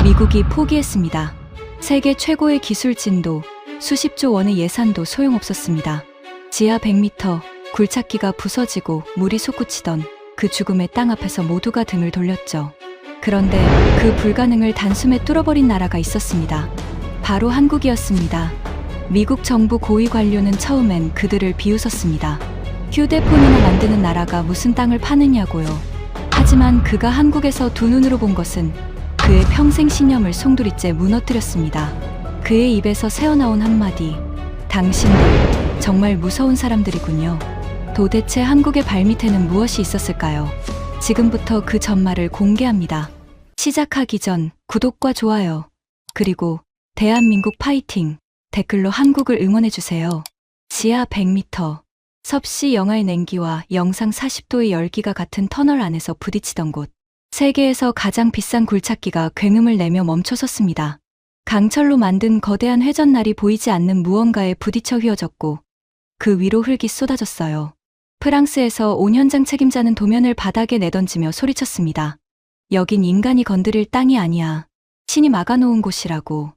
미국이 포기했습니다. 세계 최고의 기술진도, 수십조 원의 예산도 소용없었습니다. 지하 100m, 굴착기가 부서지고 물이 솟구치던 그 죽음의 땅 앞에서 모두가 등을 돌렸죠. 그런데 그 불가능을 단숨에 뚫어버린 나라가 있었습니다. 바로 한국이었습니다. 미국 정부 고위 관료는 처음엔 그들을 비웃었습니다. 휴대폰이나 만드는 나라가 무슨 땅을 파느냐고요. 하지만 그가 한국에서 두 눈으로 본 것은 그의 평생 신념을 송두리째 무너뜨렸습니다. 그의 입에서 새어나온 한마디, 당신들 정말 무서운 사람들이군요. 도대체 한국의 발밑에는 무엇이 있었을까요? 지금부터 그 전말을 공개합니다. 시작하기 전 구독과 좋아요, 그리고 대한민국 파이팅 댓글로 한국을 응원해주세요. 지하 100m, 섭씨 영하의 냉기와 영상 40도의 열기가 같은 터널 안에서 부딪히던 곳. 세계에서 가장 비싼 굴착기가 굉음을 내며 멈춰섰습니다. 강철로 만든 거대한 회전날이 보이지 않는 무언가에 부딪혀 휘어졌고 그 위로 흙이 쏟아졌어요. 프랑스에서 온 현장 책임자는 도면을 바닥에 내던지며 소리쳤습니다. 여긴 인간이 건드릴 땅이 아니야. 신이 막아놓은 곳이라고.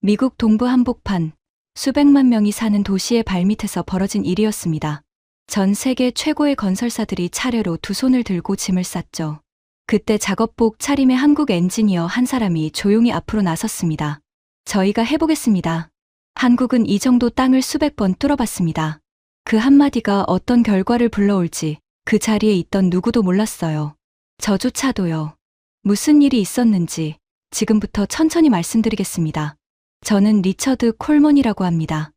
미국 동부 한복판, 수백만 명이 사는 도시의 발밑에서 벌어진 일이었습니다. 전 세계 최고의 건설사들이 차례로 두 손을 들고 짐을 쌌죠. 그때 작업복 차림의 한국 엔지니어 한 사람이 조용히 앞으로 나섰습니다. 저희가 해보겠습니다. 한국은 이 정도 땅을 수백 번 뚫어봤습니다. 그 한마디가 어떤 결과를 불러올지 그 자리에 있던 누구도 몰랐어요. 저조차도요. 무슨 일이 있었는지 지금부터 천천히 말씀드리겠습니다. 저는 리처드 콜먼이라고 합니다.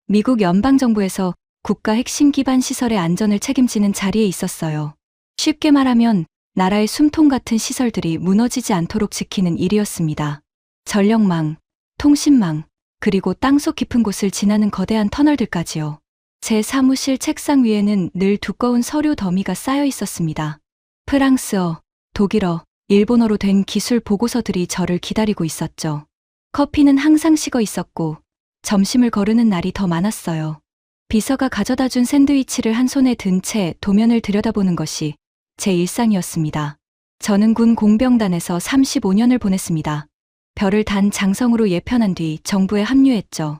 미국 연방정부에서 국가 핵심 기반 시설의 안전을 책임지는 자리에 있었어요. 쉽게 말하면 나라의 숨통 같은 시설들이 무너지지 않도록 지키는 일이었습니다. 전력망, 통신망, 그리고 땅속 깊은 곳을 지나는 거대한 터널들까지요. 제 사무실 책상 위에는 늘 두꺼운 서류 더미가 쌓여 있었습니다. 프랑스어, 독일어, 일본어로 된 기술 보고서들이 저를 기다리고 있었죠. 커피는 항상 식어 있었고 점심을 거르는 날이 더 많았어요. 비서가 가져다 준 샌드위치를 한 손에 든 채 도면을 들여다보는 것이 제 일상이었습니다. 저는 군 공병단에서 35년을 보냈습니다. 별을 단 장성으로 예편한 뒤 정부에 합류했죠.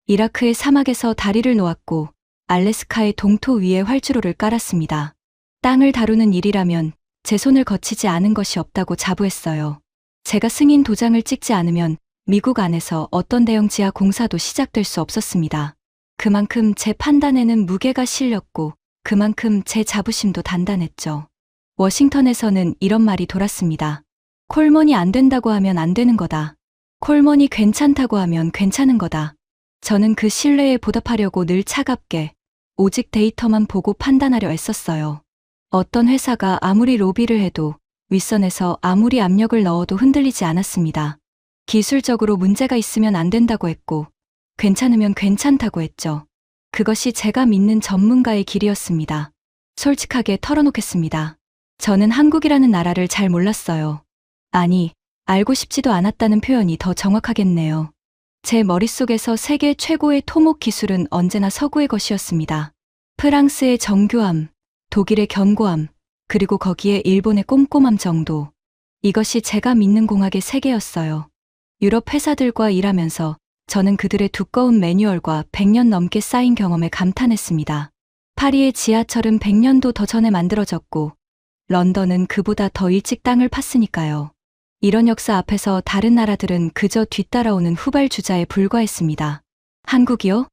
이라크의 사막에서 다리를 놓았고 알래스카의 동토 위에 활주로를 깔았습니다. 땅을 다루는 일이라면 제 손을 거치지 않은 것이 없다고 자부했어요. 제가 승인 도장을 찍지 않으면 미국 안에서 어떤 대형 지하 공사도 시작될 수 없었습니다. 그만큼 제 판단에는 무게가 실렸고 그만큼 제 자부심도 단단했죠. 워싱턴에서는 이런 말이 돌았습니다. 콜먼이 안 된다고 하면 안 되는 거다. 콜먼이 괜찮다고 하면 괜찮은 거다. 저는 그 신뢰에 보답하려고 늘 차갑게 오직 데이터만 보고 판단하려 애썼어요. 어떤 회사가 아무리 로비를 해도 윗선에서 아무리 압력을 넣어도 흔들리지 않았습니다. 기술적으로 문제가 있으면 안 된다고 했고 괜찮으면 괜찮다고 했죠. 그것이 제가 믿는 전문가의 길이었습니다. 솔직하게 털어놓겠습니다. 저는 한국이라는 나라를 잘 몰랐어요. 아니, 알고 싶지도 않았다는 표현이 더 정확하겠네요. 제 머릿속에서 세계 최고의 토목 기술은 언제나 서구의 것이었습니다. 프랑스의 정교함, 독일의 견고함, 그리고 거기에 일본의 꼼꼼함 정도. 이것이 제가 믿는 공학의 세계였어요. 유럽 회사들과 일하면서 저는 그들의 두꺼운 매뉴얼과 100년 넘게 쌓인 경험에 감탄했습니다. 파리의 지하철은 100년도 더 전에 만들어졌고 런던은 그보다 더 일찍 땅을 팠으니까요. 이런 역사 앞에서 다른 나라들은 그저 뒤따라오는 후발주자에 불과했습니다. 한국이요?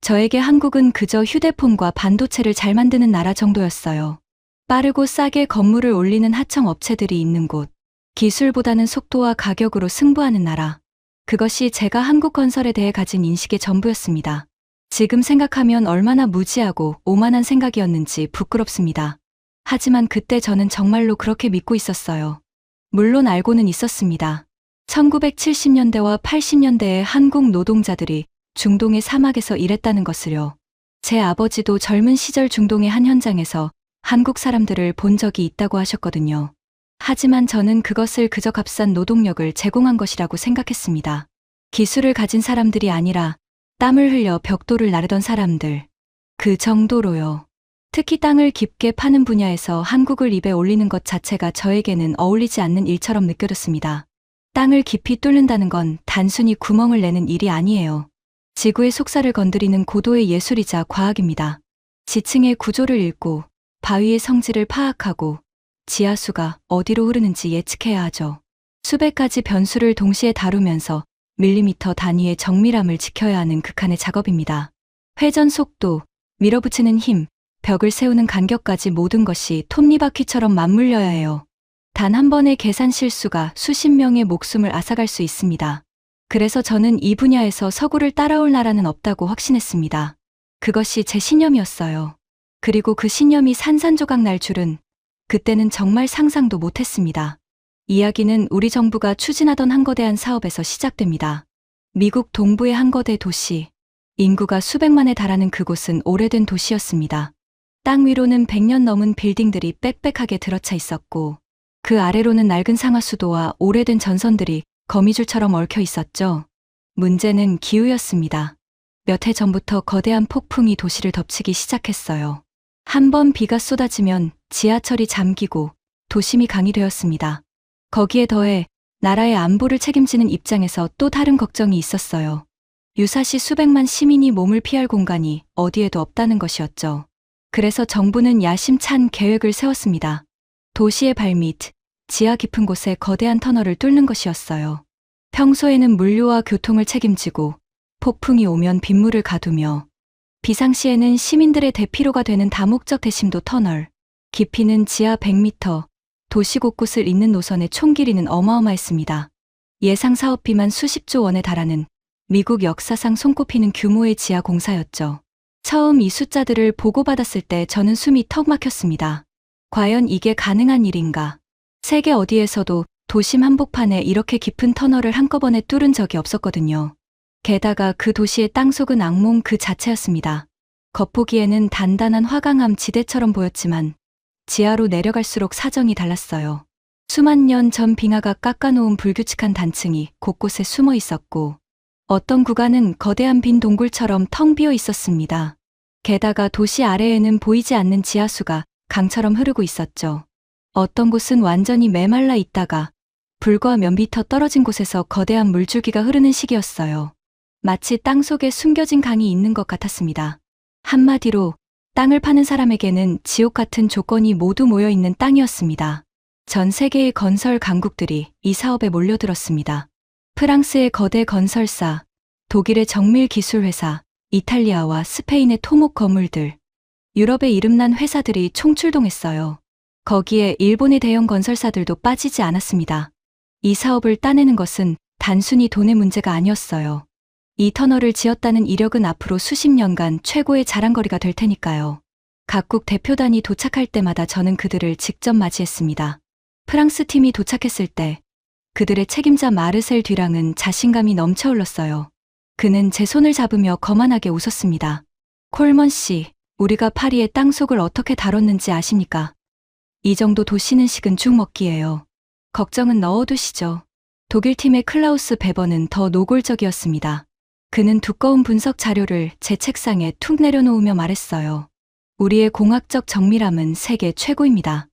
저에게 한국은 그저 휴대폰과 반도체를 잘 만드는 나라 정도였어요. 빠르고 싸게 건물을 올리는 하청 업체들이 있는 곳. 기술보다는 속도와 가격으로 승부하는 나라. 그것이 제가 한국건설에 대해 가진 인식의 전부였습니다. 지금 생각하면 얼마나 무지하고 오만한 생각이었는지 부끄럽습니다. 하지만 그때 저는 정말로 그렇게 믿고 있었어요. 물론 알고는 있었습니다. 1970년대와 80년대의 한국 노동자들이 중동의 사막에서 일했다는 것을요. 제 아버지도 젊은 시절 중동의 한 현장에서 한국 사람들을 본 적이 있다고 하셨거든요. 하지만 저는 그것을 그저 값싼 노동력을 제공한 것이라고 생각했습니다. 기술을 가진 사람들이 아니라 땀을 흘려 벽돌을 나르던 사람들. 그 정도로요. 특히 땅을 깊게 파는 분야에서 한국을 입에 올리는 것 자체가 저에게는 어울리지 않는 일처럼 느껴졌습니다. 땅을 깊이 뚫는다는 건 단순히 구멍을 내는 일이 아니에요. 지구의 속살을 건드리는 고도의 예술이자 과학입니다. 지층의 구조를 읽고 바위의 성질을 파악하고 지하수가 어디로 흐르는지 예측해야 하죠. 수백 가지 변수를 동시에 다루면서 밀리미터 단위의 정밀함을 지켜야 하는 극한의 작업입니다. 회전 속도, 밀어붙이는 힘, 벽을 세우는 간격까지 모든 것이 톱니바퀴처럼 맞물려야 해요. 단 한 번의 계산 실수가 수십 명의 목숨을 앗아갈 수 있습니다. 그래서 저는 이 분야에서 서구를 따라올 나라는 없다고 확신했습니다. 그것이 제 신념이었어요. 그리고 그 신념이 산산조각 날 줄은 그때는 정말 상상도 못했습니다. 이야기는 우리 정부가 추진하던 한 거대한 사업에서 시작됩니다. 미국 동부의 한 거대 도시, 인구가 수백만에 달하는 그곳은 오래된 도시였습니다. 땅 위로는 100년 넘은 빌딩들이 빽빽하게 들어차 있었고 그 아래로는 낡은 상하수도와 오래된 전선들이 거미줄처럼 얽혀 있었죠. 문제는 기후였습니다. 몇 해 전부터 거대한 폭풍이 도시를 덮치기 시작했어요. 한 번 비가 쏟아지면 지하철이 잠기고 도심이 강이 되었습니다. 거기에 더해 나라의 안보를 책임지는 입장에서 또 다른 걱정이 있었어요. 유사시 수백만 시민이 몸을 피할 공간이 어디에도 없다는 것이었죠. 그래서 정부는 야심찬 계획을 세웠습니다. 도시의 발밑, 지하 깊은 곳에 거대한 터널을 뚫는 것이었어요. 평소에는 물류와 교통을 책임지고 폭풍이 오면 빗물을 가두며 비상시에는 시민들의 대피로가 되는 다목적 대심도 터널, 깊이는 지하 100m, 도시 곳곳을 잇는 노선의 총 길이는 어마어마했습니다. 예상 사업비만 수십조 원에 달하는 미국 역사상 손꼽히는 규모의 지하 공사였죠. 처음 이 숫자들을 보고받았을 때 저는 숨이 턱 막혔습니다. 과연 이게 가능한 일인가? 세계 어디에서도 도심 한복판에 이렇게 깊은 터널을 한꺼번에 뚫은 적이 없었거든요. 게다가 그 도시의 땅속은 악몽 그 자체였습니다. 겉보기에는 단단한 화강암 지대처럼 보였지만 지하로 내려갈수록 사정이 달랐어요. 수만 년 전 빙하가 깎아놓은 불규칙한 단층이 곳곳에 숨어 있었고 어떤 구간은 거대한 빈 동굴처럼 텅 비어 있었습니다. 게다가 도시 아래에는 보이지 않는 지하수가 강처럼 흐르고 있었죠. 어떤 곳은 완전히 메말라 있다가 불과 몇 미터 떨어진 곳에서 거대한 물줄기가 흐르는 시기였어요. 마치 땅속에 숨겨진 강이 있는 것 같았습니다. 한마디로 땅을 파는 사람에게는 지옥 같은 조건이 모두 모여 있는 땅이었습니다. 전 세계의 건설 강국들이 이 사업에 몰려들었습니다. 프랑스의 거대 건설사, 독일의 정밀 기술 회사, 이탈리아와 스페인의 토목 건물들, 유럽의 이름난 회사들이 총출동했어요. 거기에 일본의 대형 건설사들도 빠지지 않았습니다. 이 사업을 따내는 것은 단순히 돈의 문제가 아니었어요. 이 터널을 지었다는 이력은 앞으로 수십 년간 최고의 자랑거리가 될 테니까요. 각국 대표단이 도착할 때마다 저는 그들을 직접 맞이했습니다. 프랑스 팀이 도착했을 때 그들의 책임자 마르셀 듀랑은 자신감이 넘쳐 흘렀어요. 그는 제 손을 잡으며 거만하게 웃었습니다. 콜먼 씨, 우리가 파리의 땅속을 어떻게 다뤘는지 아십니까? 이 정도 도시는 식은 죽 먹기예요. 걱정은 넣어두시죠. 독일 팀의 클라우스 베버는 더 노골적이었습니다. 그는 두꺼운 분석 자료를 제 책상에 툭 내려놓으며 말했어요. 우리의 공학적 정밀함은 세계 최고입니다.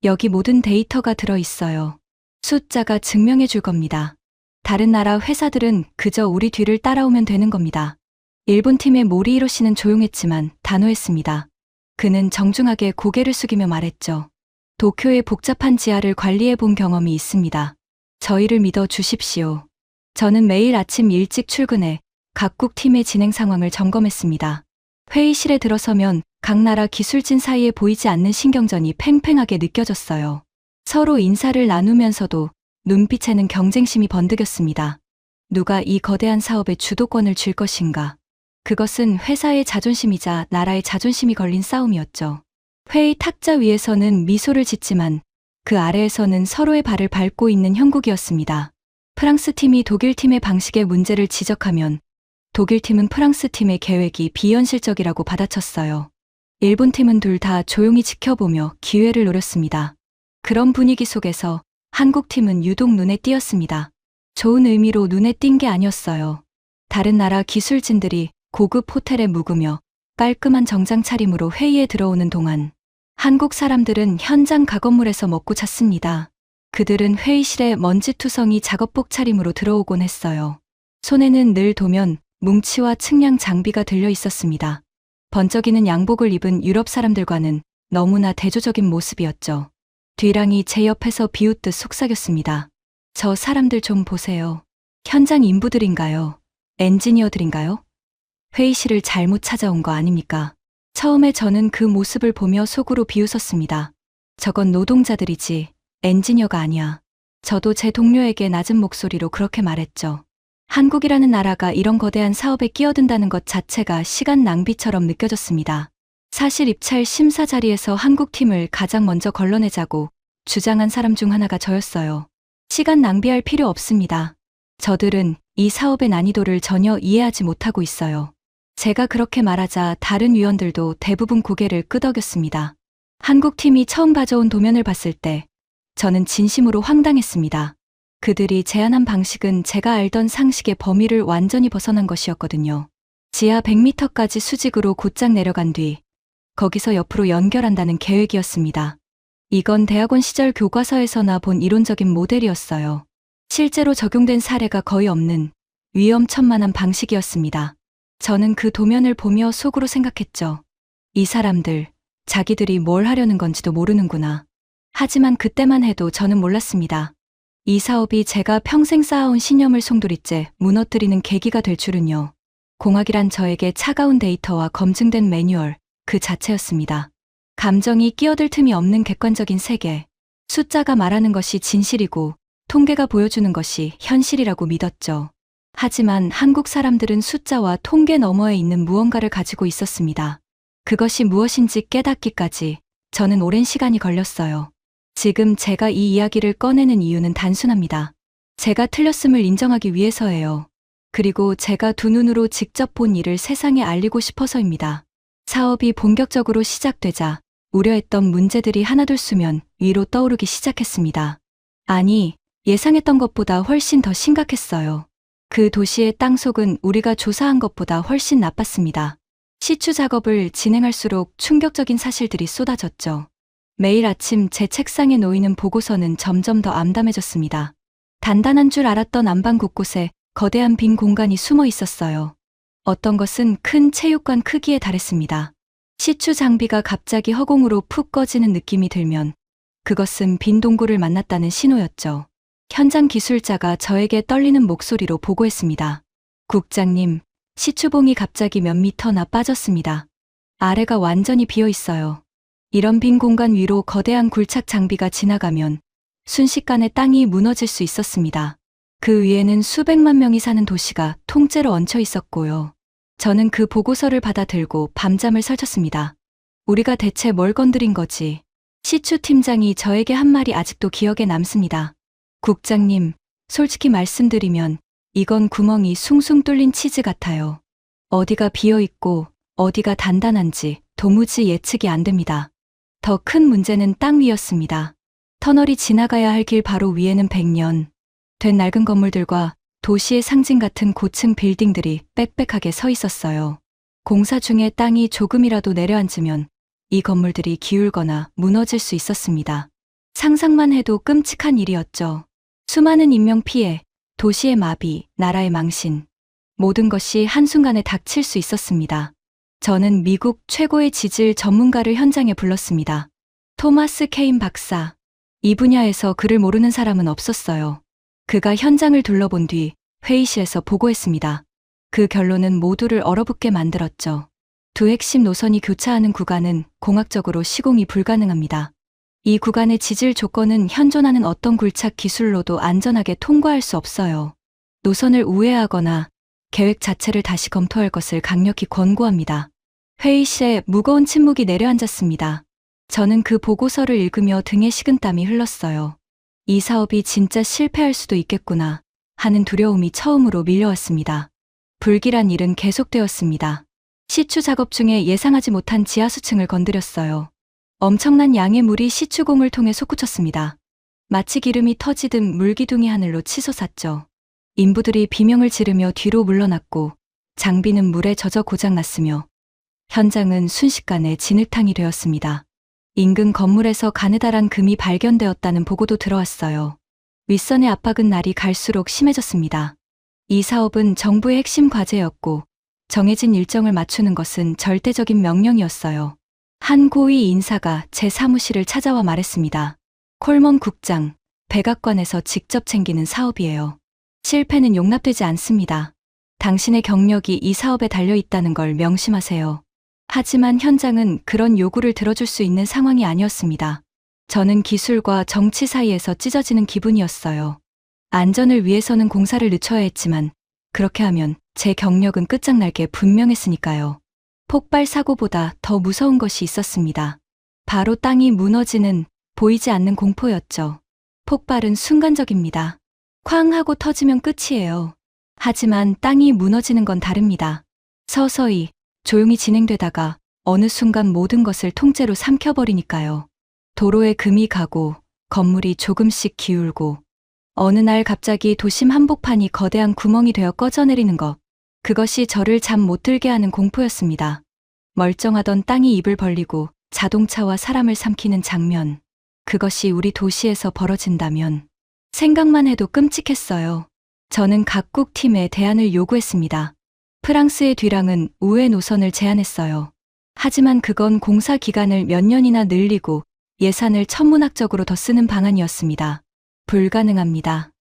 여기 모든 데이터가 들어있어요. 숫자가 증명해 줄 겁니다. 다른 나라 회사들은 그저 우리 뒤를 따라오면 되는 겁니다. 일본 팀의 모리히로 씨는 조용했지만 단호했습니다. 그는 정중하게 고개를 숙이며 말했죠. 도쿄의 복잡한 지하를 관리해 본 경험이 있습니다. 저희를 믿어 주십시오. 저는 매일 아침 일찍 출근해 각국 팀의 진행 상황을 점검했습니다. 회의실에 들어서면 각 나라 기술진 사이에 보이지 않는 신경전이 팽팽하게 느껴졌어요. 서로 인사를 나누면서도 눈빛에는 경쟁심이 번득였습니다. 누가 이 거대한 사업에 주도권을 쥘 것인가. 그것은 회사의 자존심이자 나라의 자존심이 걸린 싸움이었죠. 회의 탁자 위에서는 미소를 짓지만 그 아래에서는 서로의 발을 밟고 있는 형국이었습니다. 프랑스 팀이 독일 팀의 방식의 문제를 지적하면 독일 팀은 프랑스 팀의 계획이 비현실적이라고 받아쳤어요. 일본 팀은 둘 다 조용히 지켜보며 기회를 노렸습니다. 그런 분위기 속에서 한국 팀은 유독 눈에 띄었습니다. 좋은 의미로 눈에 띈 게 아니었어요. 다른 나라 기술진들이 고급 호텔에 묵으며 깔끔한 정장 차림으로 회의에 들어오는 동안 한국 사람들은 현장 가건물에서 먹고 잤습니다. 그들은 회의실에 먼지투성이 작업복 차림으로 들어오곤 했어요. 손에는 늘 도면, 뭉치와 측량 장비가 들려 있었습니다. 번쩍이는 양복을 입은 유럽 사람들과는 너무나 대조적인 모습이었죠. 뒤랑이 제 옆에서 비웃듯 속삭였습니다. 저 사람들 좀 보세요. 현장 인부들인가요? 엔지니어들인가요? 회의실을 잘못 찾아온 거 아닙니까? 처음에 저는 그 모습을 보며 속으로 비웃었습니다. 저건 노동자들이지, 엔지니어가 아니야. 저도 제 동료에게 낮은 목소리로 그렇게 말했죠. 한국이라는 나라가 이런 거대한 사업에 끼어든다는 것 자체가 시간 낭비처럼 느껴졌습니다. 사실 입찰 심사 자리에서 한국 팀을 가장 먼저 걸러내자고 주장한 사람 중 하나가 저였어요. 시간 낭비할 필요 없습니다. 저들은 이 사업의 난이도를 전혀 이해하지 못하고 있어요. 제가 그렇게 말하자 다른 위원들도 대부분 고개를 끄덕였습니다. 한국 팀이 처음 가져온 도면을 봤을 때 저는 진심으로 황당했습니다. 그들이 제안한 방식은 제가 알던 상식의 범위를 완전히 벗어난 것이었거든요. 지하 100m까지 수직으로 곧장 내려간 뒤 거기서 옆으로 연결한다는 계획이었습니다. 이건 대학원 시절 교과서에서나 본 이론적인 모델이었어요. 실제로 적용된 사례가 거의 없는 위험천만한 방식이었습니다. 저는 그 도면을 보며 속으로 생각했죠. 이 사람들, 자기들이 뭘 하려는 건지도 모르는구나. 하지만 그때만 해도 저는 몰랐습니다. 이 사업이 제가 평생 쌓아온 신념을 송두리째 무너뜨리는 계기가 될 줄은요. 공학이란 저에게 차가운 데이터와 검증된 매뉴얼 그 자체였습니다. 감정이 끼어들 틈이 없는 객관적인 세계, 숫자가 말하는 것이 진실이고 통계가 보여주는 것이 현실이라고 믿었죠. 하지만 한국 사람들은 숫자와 통계 너머에 있는 무언가를 가지고 있었습니다. 그것이 무엇인지 깨닫기까지 저는 오랜 시간이 걸렸어요. 지금 제가 이 이야기를 꺼내는 이유는 단순합니다. 제가 틀렸음을 인정하기 위해서예요. 그리고 제가 두 눈으로 직접 본 일을 세상에 알리고 싶어서입니다. 사업이 본격적으로 시작되자 우려했던 문제들이 하나둘 수면 위로 떠오르기 시작했습니다. 아니, 예상했던 것보다 훨씬 더 심각했어요. 그 도시의 땅속은 우리가 조사한 것보다 훨씬 나빴습니다. 시추 작업을 진행할수록 충격적인 사실들이 쏟아졌죠. 매일 아침 제 책상에 놓이는 보고서는 점점 더 암담해졌습니다. 단단한 줄 알았던 안방 곳곳에 거대한 빈 공간이 숨어 있었어요. 어떤 것은 큰 체육관 크기에 달했습니다. 시추 장비가 갑자기 허공으로 푹 꺼지는 느낌이 들면 그것은 빈 동굴을 만났다는 신호였죠. 현장 기술자가 저에게 떨리는 목소리로 보고했습니다. 국장님, 시추봉이 갑자기 몇 미터나 빠졌습니다. 아래가 완전히 비어 있어요. 이런 빈 공간 위로 거대한 굴착 장비가 지나가면 순식간에 땅이 무너질 수 있었습니다. 그 위에는 수백만 명이 사는 도시가 통째로 얹혀 있었고요. 저는 그 보고서를 받아 들고 밤잠을 설쳤습니다. 우리가 대체 뭘 건드린 거지? 시추 팀장이 저에게 한 말이 아직도 기억에 남습니다. 국장님, 솔직히 말씀드리면 이건 구멍이 숭숭 뚫린 치즈 같아요. 어디가 비어있고 어디가 단단한지 도무지 예측이 안 됩니다. 더 큰 문제는 땅 위였습니다. 터널이 지나가야 할 길 바로 위에는 100년 된 낡은 건물들과 도시의 상징 같은 고층 빌딩들이 빽빽하게 서 있었어요. 공사 중에 땅이 조금이라도 내려앉으면 이 건물들이 기울거나 무너질 수 있었습니다. 상상만 해도 끔찍한 일이었죠. 수많은 인명피해, 도시의 마비, 나라의 망신. 모든 것이 한순간에 닥칠 수 있었습니다. 저는 미국 최고의 지질 전문가를 현장에 불렀습니다. 토마스 케인 박사. 이 분야에서 그를 모르는 사람은 없었어요. 그가 현장을 둘러본 뒤 회의실에서 보고했습니다. 그 결론은 모두를 얼어붙게 만들었죠. 두 핵심 노선이 교차하는 구간은 공학적으로 시공이 불가능합니다. 이 구간의 지질 조건은 현존하는 어떤 굴착 기술로도 안전하게 통과할 수 없어요. 노선을 우회하거나 계획 자체를 다시 검토할 것을 강력히 권고합니다. 회의실에 무거운 침묵이 내려앉았습니다. 저는 그 보고서를 읽으며 등에 식은땀이 흘렀어요. 이 사업이 진짜 실패할 수도 있겠구나 하는 두려움이 처음으로 밀려왔습니다. 불길한 일은 계속되었습니다. 시추 작업 중에 예상하지 못한 지하수층을 건드렸어요. 엄청난 양의 물이 시추공을 통해 솟구쳤습니다. 마치 기름이 터지듯 물기둥이 하늘로 치솟았죠. 인부들이 비명을 지르며 뒤로 물러났고 장비는 물에 젖어 고장났으며 현장은 순식간에 진흙탕이 되었습니다. 인근 건물에서 가느다란 금이 발견되었다는 보고도 들어왔어요. 윗선의 압박은 날이 갈수록 심해졌습니다. 이 사업은 정부의 핵심 과제였고 정해진 일정을 맞추는 것은 절대적인 명령이었어요. 한 고위 인사가 제 사무실을 찾아와 말했습니다. 콜먼 국장, 백악관에서 직접 챙기는 사업이에요. 실패는 용납되지 않습니다. 당신의 경력이 이 사업에 달려 있다는 걸 명심하세요. 하지만 현장은 그런 요구를 들어줄 수 있는 상황이 아니었습니다. 저는 기술과 정치 사이에서 찢어지는 기분이었어요. 안전을 위해서는 공사를 늦춰야 했지만 그렇게 하면 제 경력은 끝장날 게 분명했으니까요. 폭발 사고보다 더 무서운 것이 있었습니다. 바로 땅이 무너지는 보이지 않는 공포였죠. 폭발은 순간적입니다. 쾅 하고 터지면 끝이에요. 하지만 땅이 무너지는 건 다릅니다. 서서히 조용히 진행되다가 어느 순간 모든 것을 통째로 삼켜버리니까요. 도로에 금이 가고 건물이 조금씩 기울고 어느 날 갑자기 도심 한복판이 거대한 구멍이 되어 꺼져내리는 것. 그것이 저를 잠 못 들게 하는 공포였습니다. 멀쩡하던 땅이 입을 벌리고 자동차와 사람을 삼키는 장면. 그것이 우리 도시에서 벌어진다면 생각만 해도 끔찍했어요. 저는 각국 팀에 대안을 요구했습니다. 프랑스의 뒤랑은 우회 노선을 제안했어요. 하지만 그건 공사 기간을 몇 년이나 늘리고 예산을 천문학적으로 더 쓰는 방안이었습니다. 불가능합니다.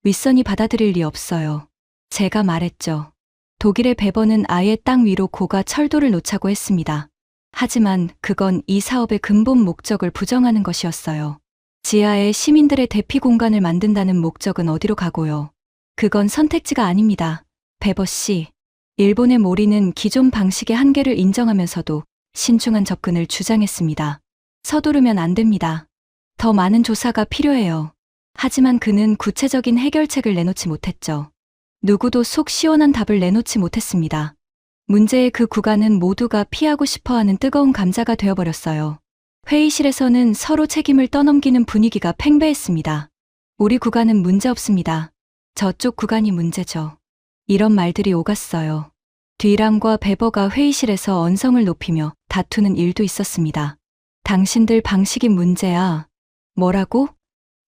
윗선이 받아들일 리 없어요. 제가 말했죠. 독일의 베버는 아예 땅 위로 고가 철도를 놓자고 했습니다. 하지만 그건 이 사업의 근본 목적을 부정하는 것이었어요. 지하에 시민들의 대피 공간을 만든다는 목적은 어디로 가고요. 그건 선택지가 아닙니다. 베버 씨. 일본의 모리는 기존 방식의 한계를 인정하면서도 신중한 접근을 주장했습니다. 서두르면 안 됩니다. 더 많은 조사가 필요해요. 하지만 그는 구체적인 해결책을 내놓지 못했죠. 누구도 속 시원한 답을 내놓지 못했습니다. 문제의 그 구간은 모두가 피하고 싶어하는 뜨거운 감자가 되어버렸어요. 회의실에서는 서로 책임을 떠넘기는 분위기가 팽배했습니다. 우리 구간은 문제없습니다. 저쪽 구간이 문제죠. 이런 말들이 오갔어요. 뒤람과 베버가 회의실에서 언성을 높이며 다투는 일도 있었습니다. 당신들 방식이 문제야. 뭐라고?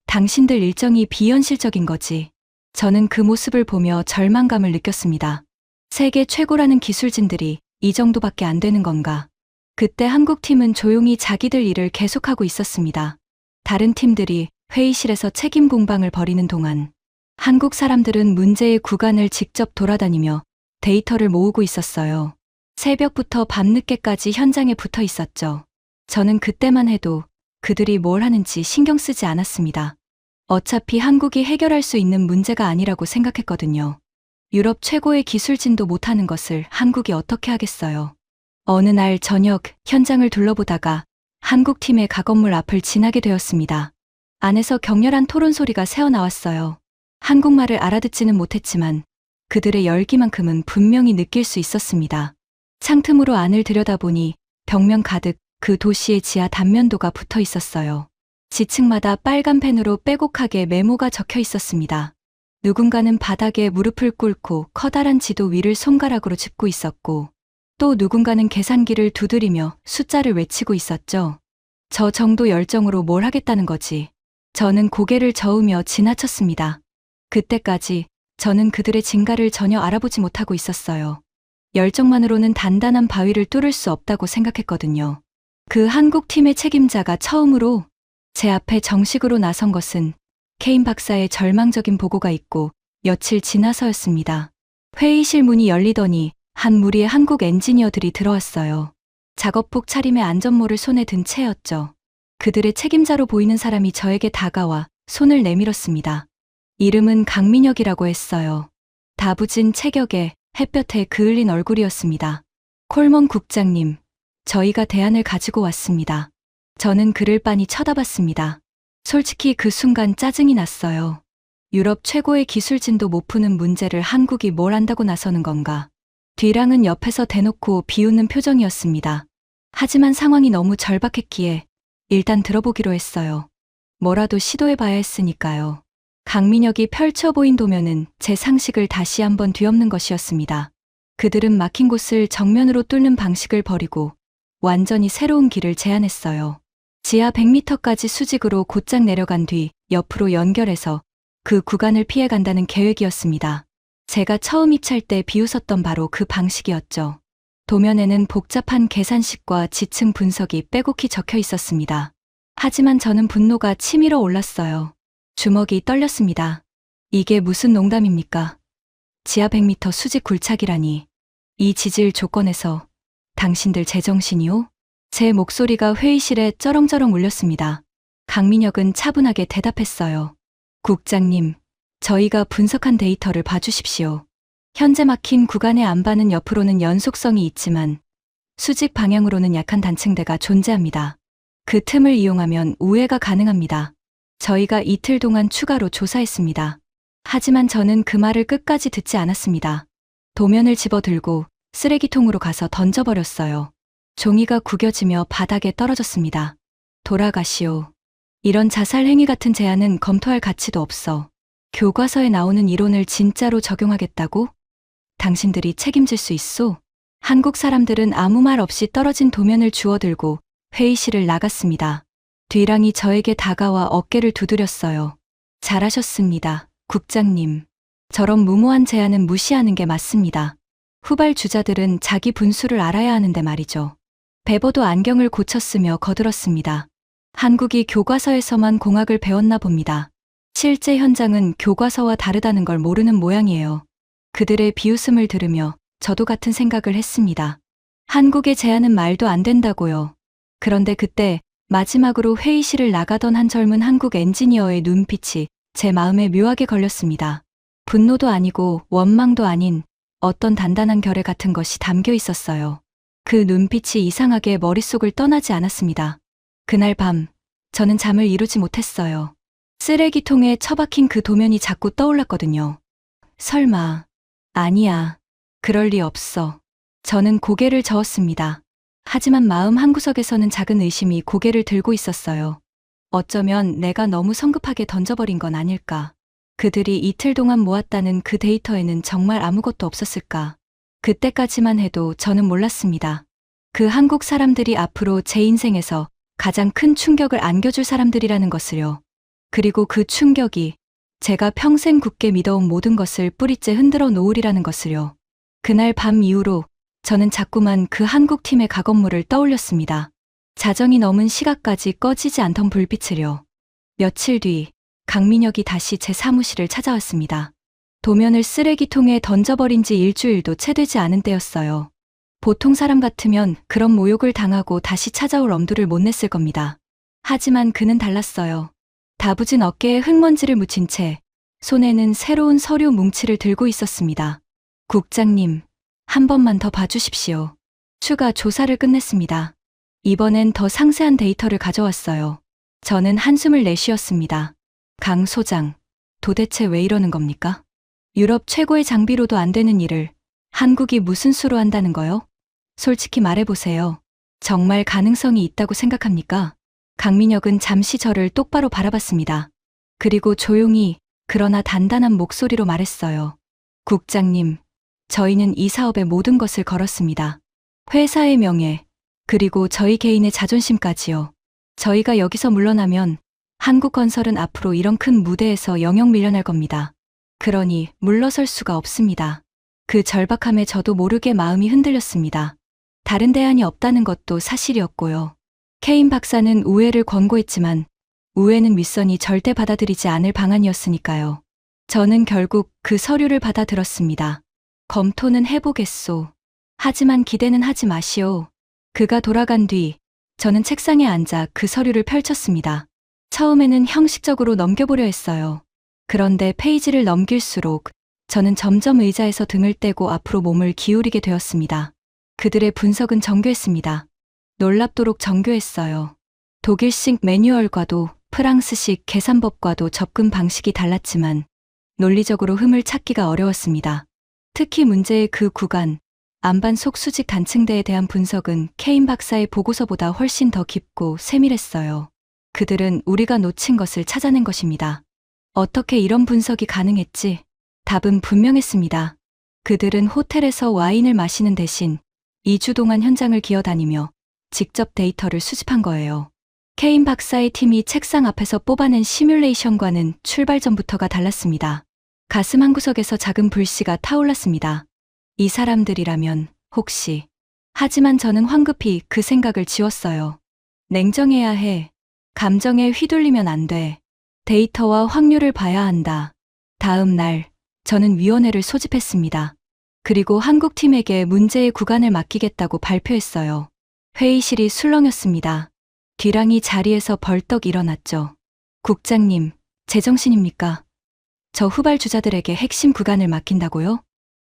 당신들 일정이 비현실적인 거지. 저는 그 모습을 보며 절망감을 느꼈습니다. 세계 최고라는 기술진들이 이 정도밖에 안 되는 건가? 그때 한국 팀은 조용히 자기들 일을 계속하고 있었습니다. 다른 팀들이 회의실에서 책임 공방을 벌이는 동안 한국 사람들은 문제의 구간을 직접 돌아다니며 데이터를 모으고 있었어요. 새벽부터 밤늦게까지 현장에 붙어 있었죠. 저는 그때만 해도 그들이 뭘 하는지 신경 쓰지 않았습니다. 어차피 한국이 해결할 수 있는 문제가 아니라고 생각했거든요. 유럽 최고의 기술진도 못하는 것을 한국이 어떻게 하겠어요. 어느 날 저녁 현장을 둘러보다가 한국 팀의 가건물 앞을 지나게 되었습니다. 안에서 격렬한 토론 소리가 새어나왔어요. 한국말을 알아듣지는 못했지만 그들의 열기만큼은 분명히 느낄 수 있었습니다. 창틈으로 안을 들여다보니 벽면 가득 그 도시의 지하 단면도가 붙어 있었어요. 지층마다 빨간 펜으로 빼곡하게 메모가 적혀 있었습니다. 누군가는 바닥에 무릎을 꿇고 커다란 지도 위를 손가락으로 짚고 있었고 또 누군가는 계산기를 두드리며 숫자를 외치고 있었죠. 저 정도 열정으로 뭘 하겠다는 거지. 저는 고개를 저으며 지나쳤습니다. 그때까지 저는 그들의 진가를 전혀 알아보지 못하고 있었어요. 열정만으로는 단단한 바위를 뚫을 수 없다고 생각했거든요. 그 한국 팀의 책임자가 처음으로 제 앞에 정식으로 나선 것은 케인 박사의 절망적인 보고가 있고 며칠 지나서였습니다. 회의실 문이 열리더니 한 무리의 한국 엔지니어들이 들어왔어요. 작업복 차림에 안전모를 손에 든 채였죠. 그들의 책임자로 보이는 사람이 저에게 다가와 손을 내밀었습니다. 이름은 강민혁이라고 했어요. 다부진 체격에 햇볕에 그을린 얼굴이었습니다. 콜먼 국장님, 저희가 대안을 가지고 왔습니다. 저는 그를 빤히 쳐다봤습니다. 솔직히 그 순간 짜증이 났어요. 유럽 최고의 기술진도 못 푸는 문제를 한국이 뭘 안다고 나서는 건가. 뒤랑은 옆에서 대놓고 비웃는 표정이었습니다. 하지만 상황이 너무 절박했기에 일단 들어보기로 했어요. 뭐라도 시도해봐야 했으니까요. 강민혁이 펼쳐 보인 도면은 제 상식을 다시 한번 뒤엎는 것이었습니다. 그들은 막힌 곳을 정면으로 뚫는 방식을 버리고 완전히 새로운 길을 제안했어요. 지하 100m까지 수직으로 곧장 내려간 뒤 옆으로 연결해서 그 구간을 피해 간다는 계획이었습니다. 제가 처음 입찰 때 비웃었던 바로 그 방식이었죠. 도면에는 복잡한 계산식과 지층 분석이 빼곡히 적혀 있었습니다. 하지만 저는 분노가 치밀어 올랐어요. 주먹이 떨렸습니다. 이게 무슨 농담입니까? 지하 100m 수직 굴착이라니. 이 지질 조건에서 당신들 제정신이요? 제 목소리가 회의실에 쩌렁쩌렁 울렸습니다. 강민혁은 차분하게 대답했어요. 국장님, 저희가 분석한 데이터를 봐주십시오. 현재 막힌 구간의 안반은 옆으로는 연속성이 있지만 수직 방향으로는 약한 단층대가 존재합니다. 그 틈을 이용하면 우회가 가능합니다. 저희가 이틀 동안 추가로 조사했습니다. 하지만 저는 그 말을 끝까지 듣지 않았습니다. 도면을 집어들고 쓰레기통으로 가서 던져버렸어요. 종이가 구겨지며 바닥에 떨어졌습니다. 돌아가시오. 이런 자살 행위 같은 제안은 검토할 가치도 없어. 교과서에 나오는 이론을 진짜로 적용하겠다고? 당신들이 책임질 수 있소? 한국 사람들은 아무 말 없이 떨어진 도면을 주워들고 회의실을 나갔습니다. 뒤랑이 저에게 다가와 어깨를 두드렸어요. 잘하셨습니다, 국장님. 저런 무모한 제안은 무시하는 게 맞습니다. 후발 주자들은 자기 분수를 알아야 하는데 말이죠. 베버도 안경을 고쳤으며 거들었습니다. 한국이 교과서에서만 공학을 배웠나 봅니다. 실제 현장은 교과서와 다르다는 걸 모르는 모양이에요. 그들의 비웃음을 들으며 저도 같은 생각을 했습니다. 한국의 제안은 말도 안 된다고요. 그런데 그때 마지막으로 회의실을 나가던 한 젊은 한국 엔지니어의 눈빛이 제 마음에 묘하게 걸렸습니다. 분노도 아니고 원망도 아닌 어떤 단단한 결의 같은 것이 담겨 있었어요. 그 눈빛이 이상하게 머릿속을 떠나지 않았습니다. 그날 밤, 저는 잠을 이루지 못했어요. 쓰레기통에 처박힌 그 도면이 자꾸 떠올랐거든요. 설마, 아니야. 그럴 리 없어. 저는 고개를 저었습니다. 하지만 마음 한구석에서는 작은 의심이 고개를 들고 있었어요. 어쩌면 내가 너무 성급하게 던져버린 건 아닐까. 그들이 이틀 동안 모았다는 그 데이터에는 정말 아무것도 없었을까. 그때까지만 해도 저는 몰랐습니다. 그 한국 사람들이 앞으로 제 인생에서 가장 큰 충격을 안겨줄 사람들이라는 것을요. 그리고 그 충격이 제가 평생 굳게 믿어온 모든 것을 뿌리째 흔들어 놓으리라는 것을요. 그날 밤 이후로 저는 자꾸만 그 한국팀의 가건물을 떠올렸습니다. 자정이 넘은 시각까지 꺼지지 않던 불빛을요. 며칠 뒤 강민혁이 다시 제 사무실을 찾아왔습니다. 도면을 쓰레기통에 던져버린 지 일주일도 채 되지 않은 때였어요. 보통 사람 같으면 그런 모욕을 당하고 다시 찾아올 엄두를 못 냈을 겁니다. 하지만 그는 달랐어요. 다부진 어깨에 흙먼지를 묻힌 채 손에는 새로운 서류 뭉치를 들고 있었습니다. 국장님, 한 번만 더 봐주십시오. 추가 조사를 끝냈습니다. 이번엔 더 상세한 데이터를 가져왔어요. 저는 한숨을 내쉬었습니다. 강 소장, 도대체 왜 이러는 겁니까? 유럽 최고의 장비로도 안 되는 일을 한국이 무슨 수로 한다는 거요? 솔직히 말해보세요. 정말 가능성이 있다고 생각합니까? 강민혁은 잠시 저를 똑바로 바라봤습니다. 그리고 조용히 그러나 단단한 목소리로 말했어요. 국장님, 저희는 이 사업에 모든 것을 걸었습니다. 회사의 명예, 그리고 저희 개인의 자존심까지요. 저희가 여기서 물러나면 한국건설은 앞으로 이런 큰 무대에서 영영 밀려날 겁니다. 그러니 물러설 수가 없습니다. 그 절박함에 저도 모르게 마음이 흔들렸습니다. 다른 대안이 없다는 것도 사실이었고요. 케인 박사는 우회를 권고했지만 우회는 윗선이 절대 받아들이지 않을 방안이었으니까요. 저는 결국 그 서류를 받아들었습니다. 검토는 해보겠소. 하지만 기대는 하지 마시오. 그가 돌아간 뒤 저는 책상에 앉아 그 서류를 펼쳤습니다. 처음에는 형식적으로 넘겨보려 했어요. 그런데 페이지를 넘길수록 저는 점점 의자에서 등을 떼고 앞으로 몸을 기울이게 되었습니다. 그들의 분석은 정교했습니다. 놀랍도록 정교했어요. 독일식 매뉴얼과도 프랑스식 계산법과도 접근 방식이 달랐지만 논리적으로 흠을 찾기가 어려웠습니다. 특히 문제의 그 구간, 안반 속 수직 단층대에 대한 분석은 케인 박사의 보고서보다 훨씬 더 깊고 세밀했어요. 그들은 우리가 놓친 것을 찾아낸 것입니다. 어떻게 이런 분석이 가능했지? 답은 분명했습니다. 그들은 호텔에서 와인을 마시는 대신 2주 동안 현장을 기어다니며 직접 데이터를 수집한 거예요. 케인 박사의 팀이 책상 앞에서 뽑아낸 시뮬레이션과는 출발 전부터가 달랐습니다. 가슴 한구석에서 작은 불씨가 타올랐습니다. 이 사람들이라면 혹시. 하지만 저는 황급히 그 생각을 지웠어요. 냉정해야 해. 감정에 휘둘리면 안 돼. 데이터와 확률을 봐야 한다. 다음 날, 저는 위원회를 소집했습니다. 그리고 한국팀에게 문제의 구간을 맡기겠다고 발표했어요. 회의실이 술렁였습니다. 뒤랑이 자리에서 벌떡 일어났죠. 국장님, 제정신입니까? 저 후발주자들에게 핵심 구간을 맡긴다고요?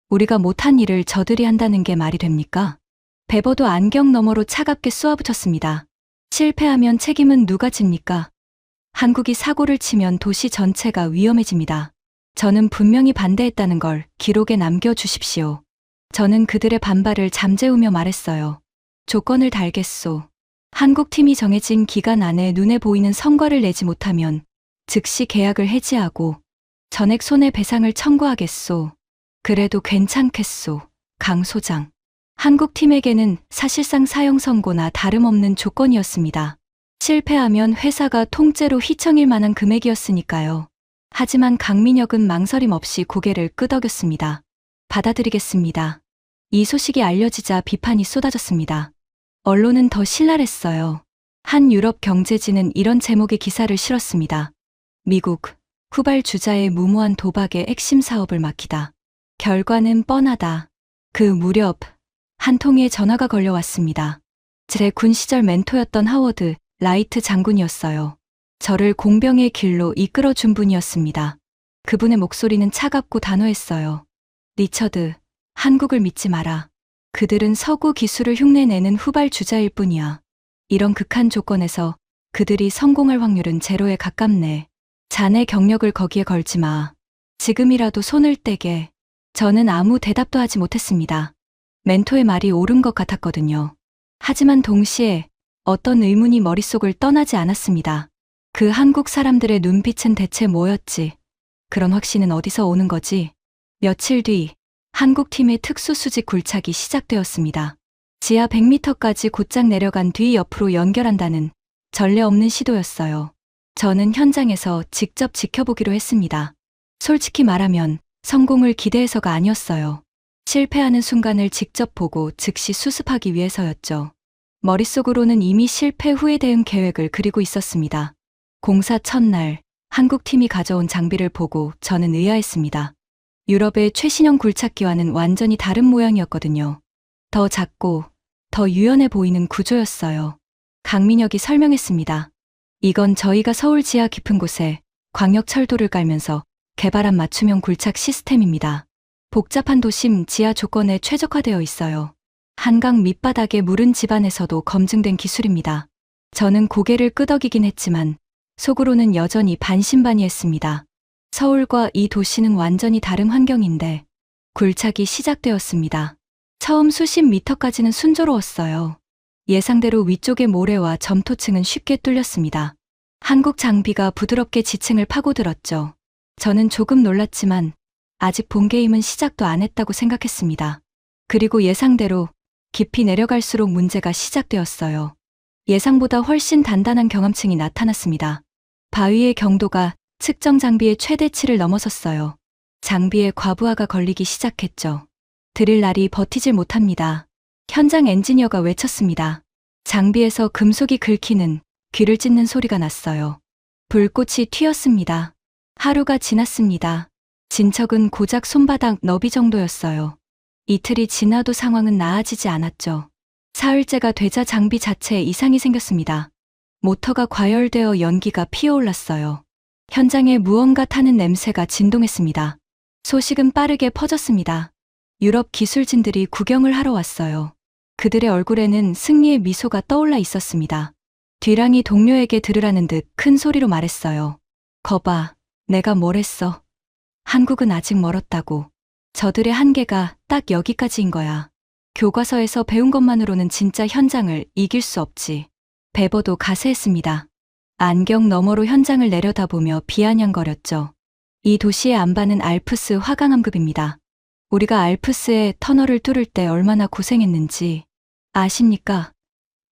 우리가 못한 일을 저들이 한다는 게 말이 됩니까? 베버도 안경 너머로 차갑게 쏘아붙였습니다. 실패하면 책임은 누가 집니까? 한국이 사고를 치면 도시 전체가 위험해집니다. 저는 분명히 반대했다는 걸 기록에 남겨주십시오. 저는 그들의 반발을 잠재우며 말했어요. 조건을 달겠소. 한국팀이 정해진 기간 안에 눈에 보이는 성과를 내지 못하면 즉시 계약을 해지하고 전액 손해배상을 청구하겠소. 그래도 괜찮겠소. 강 소장. 한국팀에게는 사실상 사형 선고나 다름없는 조건이었습니다. 실패하면 회사가 통째로 휘청일 만한 금액이었으니까요. 하지만 강민혁은 망설임 없이 고개를 끄덕였습니다. 받아들이겠습니다. 이 소식이 알려지자 비판이 쏟아졌습니다. 언론은 더 신랄했어요. 한 유럽 경제지는 이런 제목의 기사를 실었습니다. 미국, 후발주자의 무모한 도박에 핵심 사업을 맡기다. 결과는 뻔하다. 그 무렵 한 통의 전화가 걸려왔습니다. 제 군 시절 멘토였던 하워드 라이트 장군이었어요. 저를 공병의 길로 이끌어준 분이었습니다. 그분의 목소리는 차갑고 단호했어요. 리처드, 한국을 믿지 마라. 그들은 서구 기술을 흉내내는 후발주자일 뿐이야. 이런 극한 조건에서 그들이 성공할 확률은 제로에 가깝네. 자네 경력을 거기에 걸지 마. 지금이라도 손을 떼게. 저는 아무 대답도 하지 못했습니다. 멘토의 말이 옳은 것 같았거든요. 하지만 동시에 어떤 의문이 머릿속을 떠나지 않았습니다. 그 한국 사람들의 눈빛은 대체 뭐였지? 그런 확신은 어디서 오는 거지? 며칠 뒤 한국팀의 특수수직 굴착이 시작되었습니다. 지하 100m까지 곧장 내려간 뒤 옆으로 연결한다는 전례 없는 시도였어요. 저는 현장에서 직접 지켜보기로 했습니다. 솔직히 말하면 성공을 기대해서가 아니었어요. 실패하는 순간을 직접 보고 즉시 수습하기 위해서였죠. 머릿속으로는 이미 실패 후에 대응 계획을 그리고 있었습니다. 공사 첫날, 한국팀이 가져온 장비를 보고 저는 의아했습니다. 유럽의 최신형 굴착기와는 완전히 다른 모양이었거든요. 더 작고 더 유연해 보이는 구조였어요. 강민혁이 설명했습니다. 이건 저희가 서울 지하 깊은 곳에 광역철도를 깔면서 개발한 맞춤형 굴착 시스템입니다. 복잡한 도심 지하 조건에 최적화되어 있어요. 한강 밑바닥의 무른 집안에서도 검증된 기술입니다. 저는 고개를 끄덕이긴 했지만 속으로는 여전히 반신반의했습니다. 서울과 이 도시는 완전히 다른 환경인데 굴착이 시작되었습니다. 처음 수십 미터까지는 순조로웠어요. 예상대로 위쪽의 모래와 점토층은 쉽게 뚫렸습니다. 한국 장비가 부드럽게 지층을 파고들었죠. 저는 조금 놀랐지만 아직 본 게임은 시작도 안 했다고 생각했습니다. 그리고 예상대로 깊이 내려갈수록 문제가 시작되었어요. 예상보다 훨씬 단단한 경함층이 나타났습니다. 바위의 경도가 측정 장비의 최대치를 넘어섰어요. 장비에 과부하가 걸리기 시작했죠. 드릴 날이 버티질 못합니다. 현장 엔지니어가 외쳤습니다. 장비에서 금속이 긁히는 귀를 찢는 소리가 났어요. 불꽃이 튀었습니다. 하루가 지났습니다. 진척은 고작 손바닥 너비 정도였어요. 이틀이 지나도 상황은 나아지지 않았죠. 사흘째가 되자 장비 자체에 이상이 생겼습니다. 모터가 과열되어 연기가 피어올랐어요. 현장에 무언가 타는 냄새가 진동했습니다. 소식은 빠르게 퍼졌습니다. 유럽 기술진들이 구경을 하러 왔어요. 그들의 얼굴에는 승리의 미소가 떠올라 있었습니다. 뒤랑이 동료에게 들으라는 듯 큰 소리로 말했어요. 거봐, 내가 뭘 했어. 한국은 아직 멀었다고. 저들의 한계가 딱 여기까지인 거야. 교과서에서 배운 것만으로는 진짜 현장을 이길 수 없지. 베버도 가세했습니다. 안경 너머로 현장을 내려다보며 비아냥거렸죠. 이 도시의 안반은 알프스 화강암급입니다. 우리가 알프스의 터널을 뚫을 때 얼마나 고생했는지 아십니까?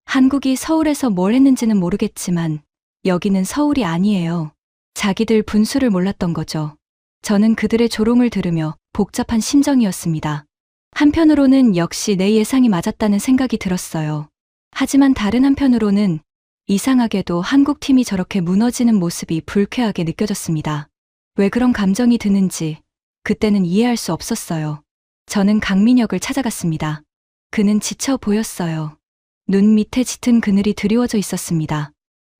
한국이 서울에서 뭘 했는지는 모르겠지만 여기는 서울이 아니에요. 자기들 분수를 몰랐던 거죠. 저는 그들의 조롱을 들으며 복잡한 심정이었습니다. 한편으로는 역시 내 예상이 맞았다는 생각이 들었어요. 하지만 다른 한편으로는 이상하게도 한국팀이 저렇게 무너지는 모습이 불쾌하게 느껴졌습니다. 왜 그런 감정이 드는지 그때는 이해할 수 없었어요. 저는 강민혁을 찾아갔습니다. 그는 지쳐 보였어요. 눈 밑에 짙은 그늘이 드리워져 있었습니다.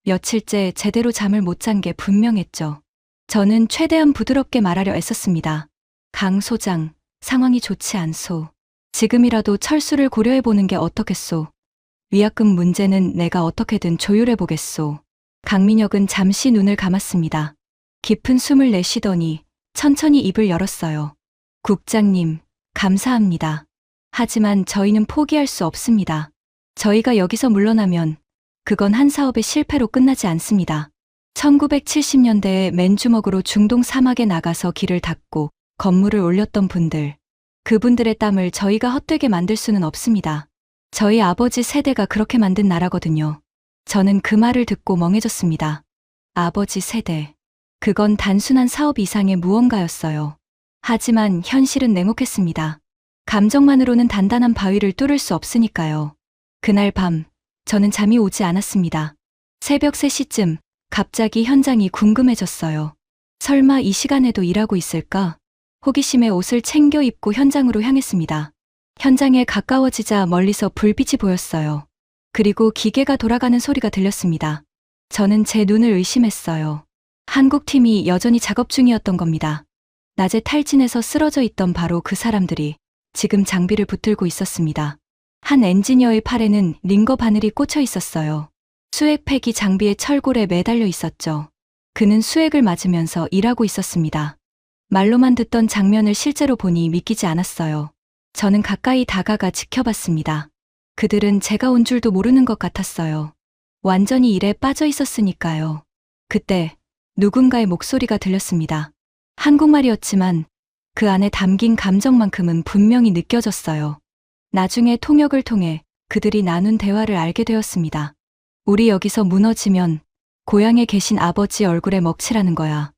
며칠째 제대로 잠을 못 잔 게 분명했죠. 저는 최대한 부드럽게 말하려 애썼습니다. 강 소장, 상황이 좋지 않소. 지금이라도 철수를 고려해보는 게 어떻겠소. 위약금 문제는 내가 어떻게든 조율해보겠소. 강민혁은 잠시 눈을 감았습니다. 깊은 숨을 내쉬더니 천천히 입을 열었어요. 국장님, 감사합니다. 하지만 저희는 포기할 수 없습니다. 저희가 여기서 물러나면 그건 한 사업의 실패로 끝나지 않습니다. 1970년대에 맨주먹으로 중동 사막에 나가서 길을 닦고 건물을 올렸던 분들, 그분들의 땀을 저희가 헛되게 만들 수는 없습니다. 저희 아버지 세대가 그렇게 만든 나라거든요. 저는 그 말을 듣고 멍해졌습니다. 아버지 세대. 그건 단순한 사업 이상의 무언가였어요. 하지만 현실은 냉혹했습니다. 감정만으로는 단단한 바위를 뚫을 수 없으니까요. 그날 밤, 저는 잠이 오지 않았습니다. 새벽 3시쯤 갑자기 현장이 궁금해졌어요. 설마 이 시간에도 일하고 있을까? 호기심에 옷을 챙겨 입고 현장으로 향했습니다. 현장에 가까워지자 멀리서 불빛이 보였어요. 그리고 기계가 돌아가는 소리가 들렸습니다. 저는 제 눈을 의심했어요. 한국팀이 여전히 작업 중이었던 겁니다. 낮에 탈진해서 쓰러져 있던 바로 그 사람들이 지금 장비를 붙들고 있었습니다. 한 엔지니어의 팔에는 링거 바늘이 꽂혀 있었어요. 수액팩이 장비의 철골에 매달려 있었죠. 그는 수액을 맞으면서 일하고 있었습니다. 말로만 듣던 장면을 실제로 보니 믿기지 않았어요. 저는 가까이 다가가 지켜봤습니다. 그들은 제가 온 줄도 모르는 것 같았어요. 완전히 일에 빠져 있었으니까요. 그때 누군가의 목소리가 들렸습니다. 한국말이었지만 그 안에 담긴 감정만큼은 분명히 느껴졌어요. 나중에 통역을 통해 그들이 나눈 대화를 알게 되었습니다. 우리 여기서 무너지면 고향에 계신 아버지 얼굴에 먹칠하는 거야.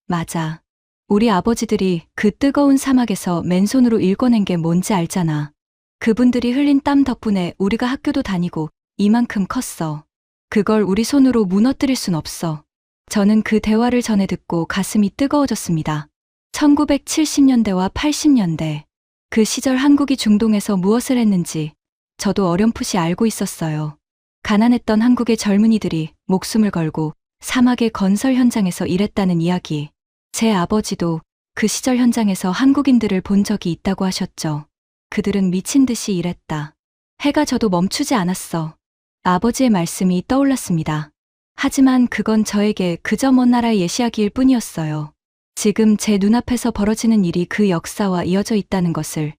맞아. 우리 아버지들이 그 뜨거운 사막에서 맨손으로 일궈낸 게 뭔지 알잖아. 그분들이 흘린 땀 덕분에 우리가 학교도 다니고 이만큼 컸어. 그걸 우리 손으로 무너뜨릴 순 없어. 저는 그 대화를 전해 듣고 가슴이 뜨거워졌습니다. 1970년대와 80년대. 그 시절 한국이 중동에서 무엇을 했는지 저도 어렴풋이 알고 있었어요. 가난했던 한국의 젊은이들이 목숨을 걸고 사막의 건설 현장에서 일했다는 이야기. 제 아버지도 그 시절 현장에서 한국인들을 본 적이 있다고 하셨죠. 그들은 미친 듯이 일했다. 해가 져도 멈추지 않았어. 아버지의 말씀이 떠올랐습니다. 하지만 그건 저에게 그저 먼 나라의 예시하기일 뿐이었어요. 지금 제 눈앞에서 벌어지는 일이 그 역사와 이어져 있다는 것을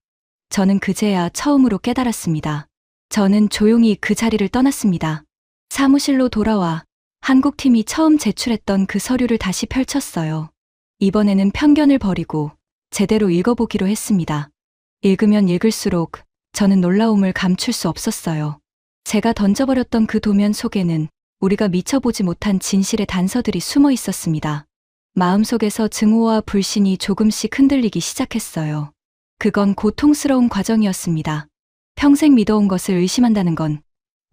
저는 그제야 처음으로 깨달았습니다. 저는 조용히 그 자리를 떠났습니다. 사무실로 돌아와 한국팀이 처음 제출했던 그 서류를 다시 펼쳤어요. 이번에는 편견을 버리고 제대로 읽어보기로 했습니다. 읽으면 읽을수록 저는 놀라움을 감출 수 없었어요. 제가 던져버렸던 그 도면 속에는 우리가 미쳐보지 못한 진실의 단서들이 숨어 있었습니다. 마음속에서 증오와 불신이 조금씩 흔들리기 시작했어요. 그건 고통스러운 과정이었습니다. 평생 믿어온 것을 의심한다는 건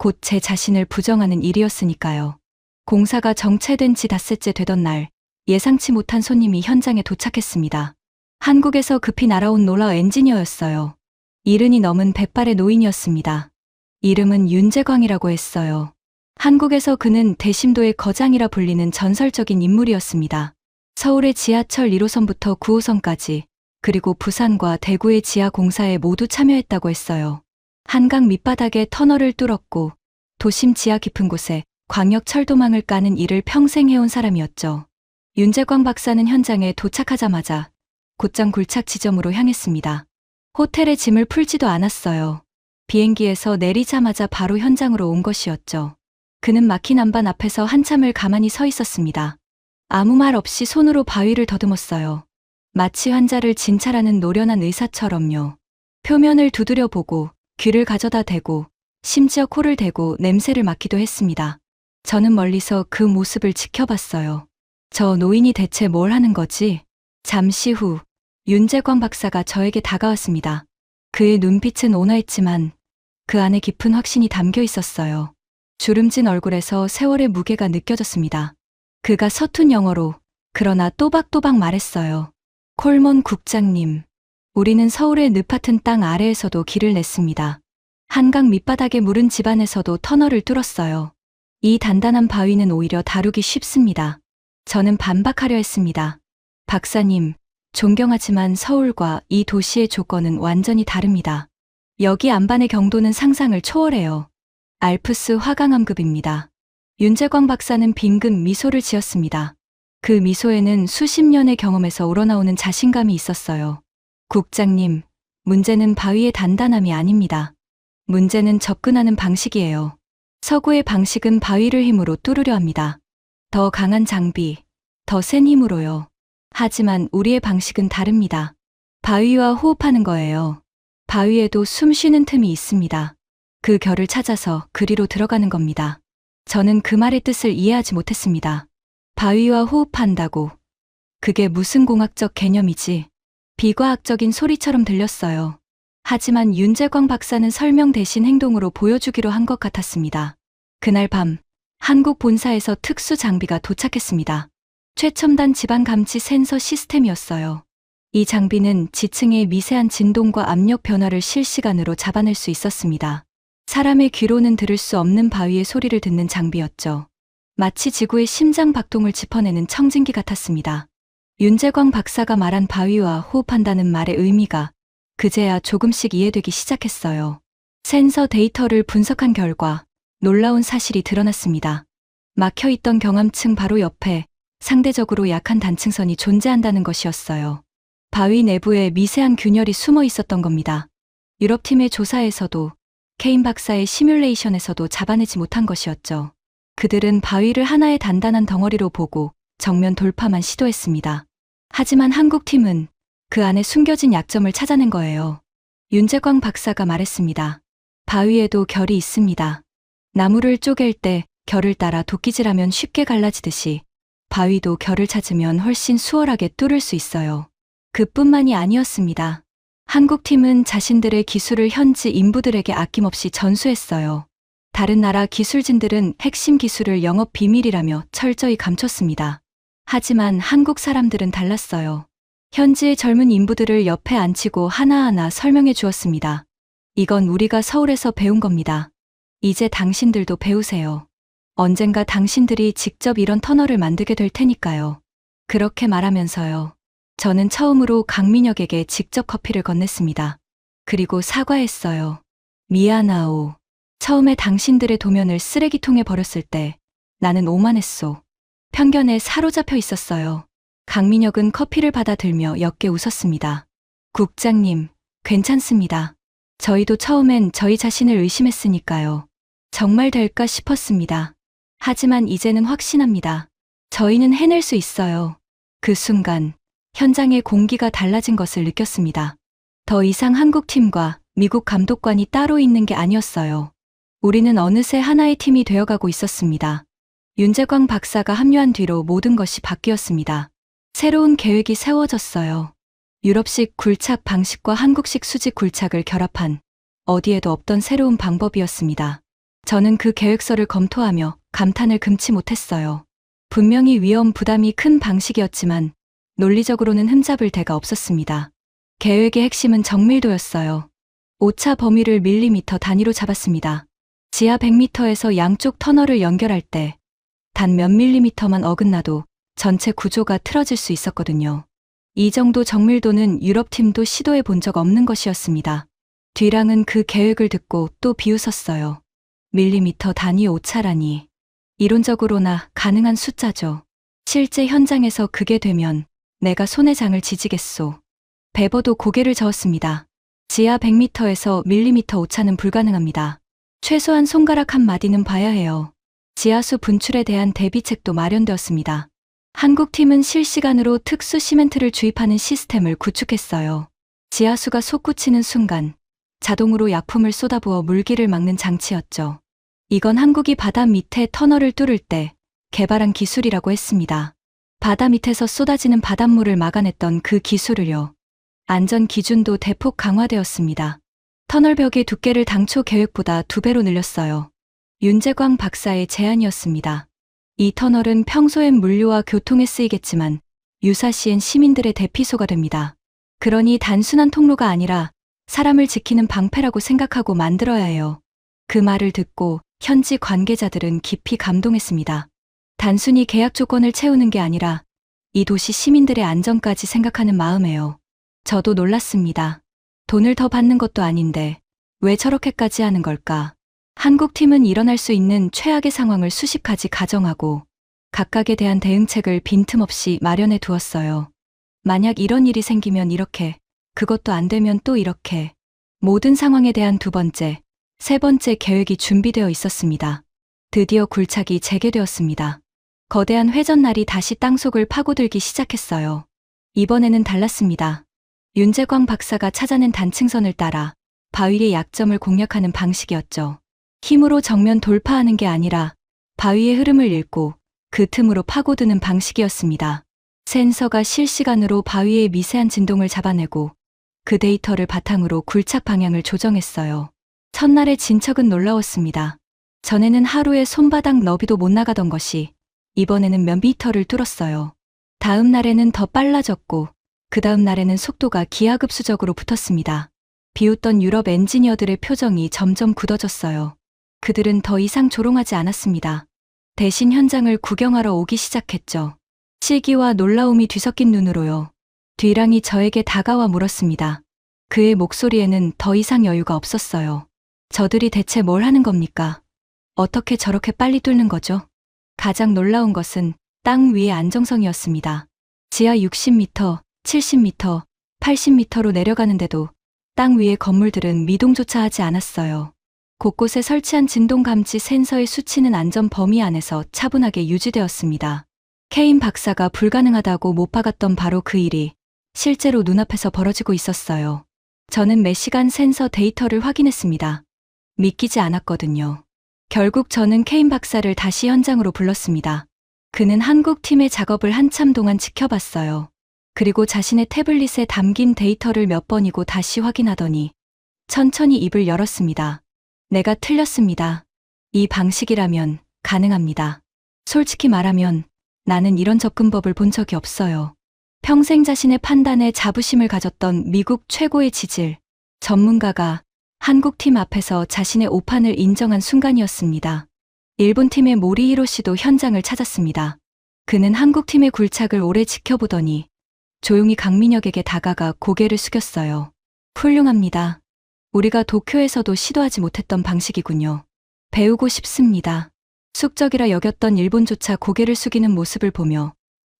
곧 제 자신을 부정하는 일이었으니까요. 공사가 정체된 지 닷새째 되던 날, 예상치 못한 손님이 현장에 도착했습니다. 한국에서 급히 날아온 노라 엔지니어였어요. 70이 넘은 백발의 노인이었습니다. 이름은 윤재광이라고 했어요. 한국에서 그는 대심도의 거장이라 불리는 전설적인 인물이었습니다. 서울의 지하철 1호선부터 9호선까지, 그리고 부산과 대구의 지하 공사에 모두 참여했다고 했어요. 한강 밑바닥에 터널을 뚫었고 도심 지하 깊은 곳에 광역 철도망을 까는 일을 평생 해온 사람이었죠. 윤재광 박사는 현장에 도착하자마자 곧장 굴착 지점으로 향했습니다. 호텔에 짐을 풀지도 않았어요. 비행기에서 내리자마자 바로 현장으로 온 것이었죠. 그는 막힌 안반 앞에서 한참을 가만히 서 있었습니다. 아무 말 없이 손으로 바위를 더듬었어요. 마치 환자를 진찰하는 노련한 의사처럼요. 표면을 두드려보고 귀를 가져다 대고 심지어 코를 대고 냄새를 맡기도 했습니다. 저는 멀리서 그 모습을 지켜봤어요. 저 노인이 대체 뭘 하는 거지? 잠시 후 윤재광 박사가 저에게 다가왔습니다. 그의 눈빛은 온화했지만 그 안에 깊은 확신이 담겨 있었어요. 주름진 얼굴에서 세월의 무게가 느껴졌습니다. 그가 서툰 영어로 그러나 또박또박 말했어요. 콜먼 국장님, 우리는 서울의 늪같은 땅 아래에서도 길을 냈습니다. 한강 밑바닥에 물은 집안에서도 터널을 뚫었어요. 이 단단한 바위는 오히려 다루기 쉽습니다. 저는 반박하려 했습니다. 박사님, 존경하지만 서울과 이 도시의 조건은 완전히 다릅니다. 여기 안반의 경도는 상상을 초월해요. 알프스 화강암급입니다. 윤재광 박사는 빙긋 미소를 지었습니다. 그 미소에는 수십 년의 경험에서 우러나오는 자신감이 있었어요. 국장님, 문제는 바위의 단단함이 아닙니다. 문제는 접근하는 방식이에요. 서구의 방식은 바위를 힘으로 뚫으려 합니다. 더 강한 장비, 더 센 힘으로요. 하지만 우리의 방식은 다릅니다. 바위와 호흡하는 거예요. 바위에도 숨 쉬는 틈이 있습니다. 그 결을 찾아서 그리로 들어가는 겁니다. 저는 그 말의 뜻을 이해하지 못했습니다. 바위와 호흡한다고. 그게 무슨 공학적 개념이지? 비과학적인 소리처럼 들렸어요. 하지만 윤재광 박사는 설명 대신 행동으로 보여주기로 한 것 같았습니다. 그날 밤, 한국 본사에서 특수 장비가 도착했습니다. 최첨단 지방 감지 센서 시스템이었어요. 이 장비는 지층의 미세한 진동과 압력 변화를 실시간으로 잡아낼 수 있었습니다. 사람의 귀로는 들을 수 없는 바위의 소리를 듣는 장비였죠. 마치 지구의 심장 박동을 짚어내는 청진기 같았습니다. 윤재광 박사가 말한 바위와 호흡한다는 말의 의미가 그제야 조금씩 이해되기 시작했어요. 센서 데이터를 분석한 결과 놀라운 사실이 드러났습니다. 막혀있던 경암층 바로 옆에 상대적으로 약한 단층선이 존재한다는 것이었어요. 바위 내부에 미세한 균열이 숨어 있었던 겁니다. 유럽팀의 조사에서도 케인 박사의 시뮬레이션에서도 잡아내지 못한 것이었죠. 그들은 바위를 하나의 단단한 덩어리로 보고 정면 돌파만 시도했습니다. 하지만 한국팀은 그 안에 숨겨진 약점을 찾아낸 거예요. 윤재광 박사가 말했습니다. 바위에도 결이 있습니다. 나무를 쪼갤 때 결을 따라 도끼질하면 쉽게 갈라지듯이 바위도 결을 찾으면 훨씬 수월하게 뚫을 수 있어요. 그뿐만이 아니었습니다. 한국팀은 자신들의 기술을 현지 인부들에게 아낌없이 전수했어요. 다른 나라 기술진들은 핵심 기술을 영업 비밀이라며 철저히 감췄습니다. 하지만 한국 사람들은 달랐어요. 현지의 젊은 인부들을 옆에 앉히고 하나하나 설명해 주었습니다. 이건 우리가 서울에서 배운 겁니다. 이제 당신들도 배우세요. 언젠가 당신들이 직접 이런 터널을 만들게 될 테니까요. 그렇게 말하면서요. 저는 처음으로 강민혁에게 직접 커피를 건넸습니다. 그리고 사과했어요. 미안하오. 처음에 당신들의 도면을 쓰레기통에 버렸을 때 나는 오만했소. 편견에 사로잡혀 있었어요. 강민혁은 커피를 받아들며 옅게 웃었습니다. 국장님, 괜찮습니다. 저희도 처음엔 저희 자신을 의심했으니까요. 정말 될까 싶었습니다. 하지만 이제는 확신합니다. 저희는 해낼 수 있어요. 그 순간 현장의 공기가 달라진 것을 느꼈습니다. 더 이상 한국팀과 미국 감독관이 따로 있는 게 아니었어요. 우리는 어느새 하나의 팀이 되어가고 있었습니다. 윤재광 박사가 합류한 뒤로 모든 것이 바뀌었습니다. 새로운 계획이 세워졌어요. 유럽식 굴착 방식과 한국식 수직 굴착을 결합한 어디에도 없던 새로운 방법이었습니다. 저는 그 계획서를 검토하며 감탄을 금치 못했어요. 분명히 위험 부담이 큰 방식이었지만 논리적으로는 흠잡을 데가 없었습니다. 계획의 핵심은 정밀도였어요. 오차 범위를 밀리미터 단위로 잡았습니다. 지하 100m에서 양쪽 터널을 연결할 때 단 몇 밀리미터만 어긋나도 전체 구조가 틀어질 수 있었거든요. 이 정도 정밀도는 유럽팀도 시도해 본 적 없는 것이었습니다. 뒤랑은 그 계획을 듣고 또 비웃었어요. 밀리미터 단위 오차라니. 이론적으로나 가능한 숫자죠. 실제 현장에서 그게 되면 내가 손에 장을 지지겠소. 베버도 고개를 저었습니다. 지하 100m에서 밀리미터 오차는 불가능합니다. 최소한 손가락 한 마디는 봐야 해요. 지하수 분출에 대한 대비책도 마련되었습니다. 한국팀은 실시간으로 특수 시멘트를 주입하는 시스템을 구축했어요. 지하수가 솟구치는 순간 자동으로 약품을 쏟아부어 물기를 막는 장치였죠. 이건 한국이 바다 밑에 터널을 뚫을 때 개발한 기술이라고 했습니다. 바다 밑에서 쏟아지는 바닷물을 막아냈던 그 기술을요. 안전 기준도 대폭 강화되었습니다. 터널벽의 두께를 당초 계획보다 2배로 늘렸어요. 윤재광 박사의 제안이었습니다. 이 터널은 평소엔 물류와 교통에 쓰이겠지만 유사시엔 시민들의 대피소가 됩니다. 그러니 단순한 통로가 아니라 사람을 지키는 방패라고 생각하고 만들어야 해요. 그 말을 듣고 현지 관계자들은 깊이 감동했습니다. 단순히 계약 조건을 채우는 게 아니라 이 도시 시민들의 안전까지 생각하는 마음에요. 저도 놀랐습니다. 돈을 더 받는 것도 아닌데 왜 저렇게까지 하는 걸까? 한국 팀은 일어날 수 있는 최악의 상황을 수십 가지 가정하고 각각에 대한 대응책을 빈틈없이 마련해 두었어요. 만약 이런 일이 생기면 이렇게, 그것도 안 되면 또 이렇게. 모든 상황에 대한 2번째, 3번째 계획이 준비되어 있었습니다. 드디어 굴착이 재개되었습니다. 거대한 회전날이 다시 땅속을 파고들기 시작했어요. 이번에는 달랐습니다. 윤재광 박사가 찾아낸 단층선을 따라 바위의 약점을 공략하는 방식이었죠. 힘으로 정면 돌파하는 게 아니라 바위의 흐름을 읽고 그 틈으로 파고드는 방식이었습니다. 센서가 실시간으로 바위의 미세한 진동을 잡아내고 그 데이터를 바탕으로 굴착 방향을 조정했어요. 첫날의 진척은 놀라웠습니다. 전에는 하루에 손바닥 너비도 못 나가던 것이 이번에는 몇 미터를 뚫었어요. 다음 날에는 더 빨라졌고 그 다음 날에는 속도가 기하급수적으로 붙었습니다. 비웃던 유럽 엔지니어들의 표정이 점점 굳어졌어요. 그들은 더 이상 조롱하지 않았습니다. 대신 현장을 구경하러 오기 시작했죠. 시기와 놀라움이 뒤섞인 눈으로요. 뒤랑이 저에게 다가와 물었습니다. 그의 목소리에는 더 이상 여유가 없었어요. 저들이 대체 뭘 하는 겁니까? 어떻게 저렇게 빨리 뚫는 거죠? 가장 놀라운 것은 땅 위의 안정성이었습니다. 지하 60m, 70m, 80m로 내려가는데도 땅 위의 건물들은 미동조차 하지 않았어요. 곳곳에 설치한 진동 감지 센서의 수치는 안전 범위 안에서 차분하게 유지되었습니다. 케인 박사가 불가능하다고 못 박았던 바로 그 일이 실제로 눈앞에서 벌어지고 있었어요. 저는 몇 시간 센서 데이터를 확인했습니다. 믿기지 않았거든요. 결국 저는 케인 박사를 다시 현장으로 불렀습니다. 그는 한국 팀의 작업을 한참 동안 지켜봤어요. 그리고 자신의 태블릿에 담긴 데이터를 몇 번이고 다시 확인하더니 천천히 입을 열었습니다. 내가 틀렸습니다. 이 방식이라면 가능합니다. 솔직히 말하면 나는 이런 접근법을 본 적이 없어요. 평생 자신의 판단에 자부심을 가졌던 미국 최고의 지질 전문가가 한국 팀 앞에서 자신의 오판을 인정한 순간이었습니다. 일본 팀의 모리 히로시도 현장을 찾았습니다. 그는 한국 팀의 굴착을 오래 지켜보더니 조용히 강민혁에게 다가가 고개를 숙였어요. 훌륭합니다. 우리가 도쿄에서도 시도하지 못했던 방식이군요. 배우고 싶습니다. 숙적이라 여겼던 일본조차 고개를 숙이는 모습을 보며